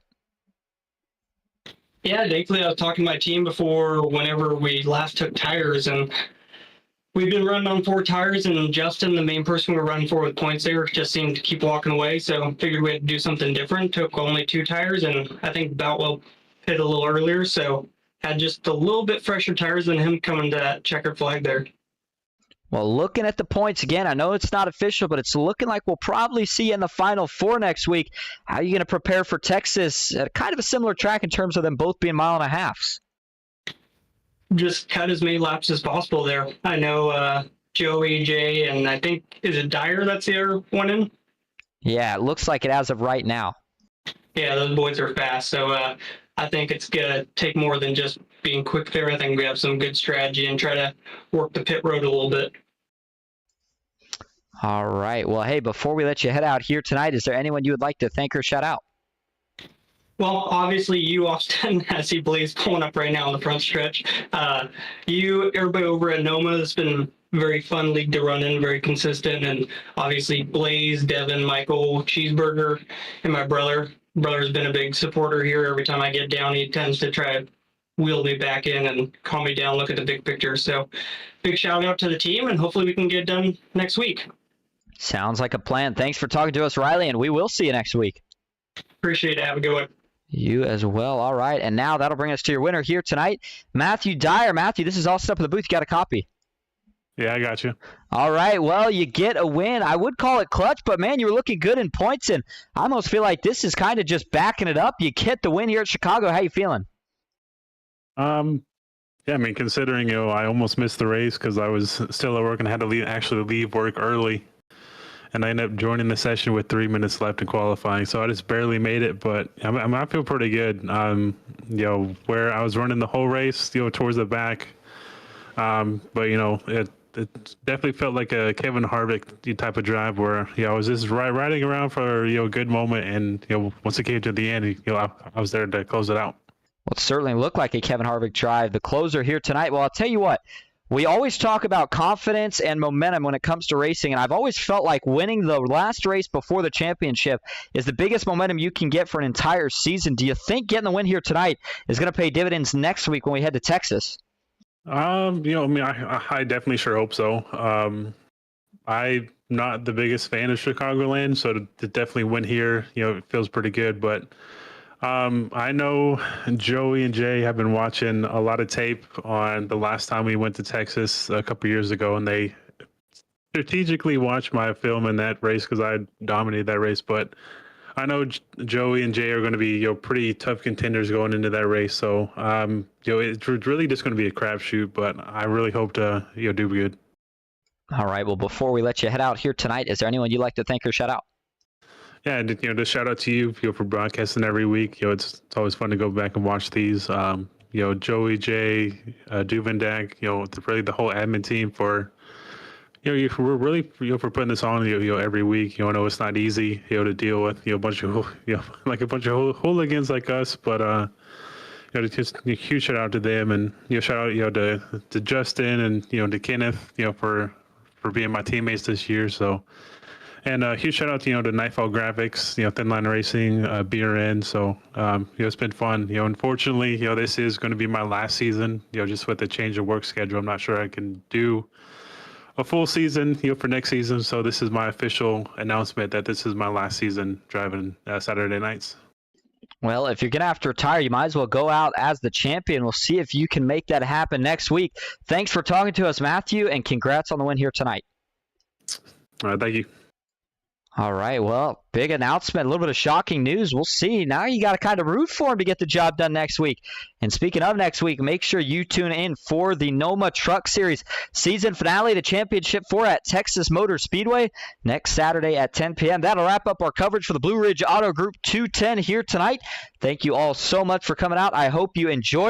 Yeah, thankfully I was talking to my team before whenever we last took tires, and we've been running on 4 tires, and Justin, the main person we were running for with points there, just seemed to keep walking away, so figured we had to do something different. Took only 2 tires, and I think Boutwell hit a little earlier, so had just a little bit fresher tires than him coming to that checkered flag there. Well, looking at the points again, I know it's not official, but it's looking like we'll probably see you in the Final Four next week. How are you going to prepare for Texas at kind of a similar track in terms of them both being 1.5 miles? Just cut as many laps as possible there. I know Joey, Jay, and I think, is it Dyer that's the other one in? Yeah, it looks like it as of right now. Yeah, those boys are fast, so I think it's going to take more than just being quick there. I think we have some good strategy and try to work the pit road a little bit. All right. Well, hey, before we let you head out here tonight, is there anyone you would like to thank or shout out? Well, obviously you, Austin, I see Blaze pulling up right now on the front stretch. You, everybody over at NOMA, has been very fun league to run in, very consistent, and obviously Blaze, Devin, Michael, Cheeseburger, and my brother. Brother's been a big supporter here. Every time I get down, he tends to try to wheel me back in and calm me down, look at the big picture. So big shout out to the team, and hopefully we can get it done next week. Sounds like a plan. Thanks for talking to us, Riley, and we will see you next week. Appreciate it. Have a good one. You as well. All right. And now that'll bring us to your winner here tonight, Matthew Dyer. Matthew, this is all set up in the booth. You got a copy? Yeah, I got you. All right. Well, you get a win. I would call it clutch, but, man, you were looking good in points, and I almost feel like this is kind of just backing it up. You get the win here at Chicago. How you feeling? Yeah, I mean, considering, I almost missed the race because I was still at work and had to actually leave work early. And I ended up joining the session with 3 minutes left in qualifying. So I just barely made it, but I feel pretty good. Where I was running the whole race, towards the back. But, it definitely felt like a Kevin Harvick type of drive where, I was just riding around for, a good moment. And, once it came to the end, I was there to close it out. Well, it certainly looked like a Kevin Harvick drive. The closer here tonight. Well, I'll tell you what. We always talk about confidence and momentum when it comes to racing, and I've always felt like winning the last race before the championship is the biggest momentum you can get for an entire season. Do you think getting the win here tonight is going to pay dividends next week when we head to Texas? I definitely sure hope so. I'm not the biggest fan of Chicagoland, so to definitely win here, it feels pretty good. But I know Joey and Jay have been watching a lot of tape on the last time we went to Texas a couple years ago, and they strategically watched my film in that race because I dominated that race. But I know Joey and Jay are going to be pretty tough contenders going into that race. So it's really just going to be a crapshoot. But I really hope to do good. All right. Well, before we let you head out here tonight, is there anyone you'd like to thank or shout out? Yeah, and just shout out to you, for broadcasting every week. It's always fun to go back and watch these. Joey, Jay, Duvendak, really the whole admin team for, we're really, for putting this on, every week. I know it's not easy, to deal with, a bunch of, like a bunch of hooligans like us, but just a huge shout out to them, and shout out, to Justin and to Kenneth, for being my teammates this year. So. And a huge shout out to, to Nightfall Graphics, Thin Line Racing, BRN. So, it's been fun. Unfortunately, this is going to be my last season, just with the change of work schedule. I'm not sure I can do a full season, for next season. So this is my official announcement that this is my last season driving Saturday nights. Well, if you're going to have to retire, you might as well go out as the champion. We'll see if you can make that happen next week. Thanks for talking to us, Matthew, and congrats on the win here tonight. All right, thank you. All right, well, big announcement, a little bit of shocking news. We'll see. Now you got to kind of root for him to get the job done next week. And speaking of next week, make sure you tune in for the NOMA Truck Series season finale, the Championship 4 at Texas Motor Speedway next Saturday at 10 p.m. That'll wrap up our coverage for the Blue Ridge Auto Group 210 here tonight. Thank you all so much for coming out. I hope you enjoyed.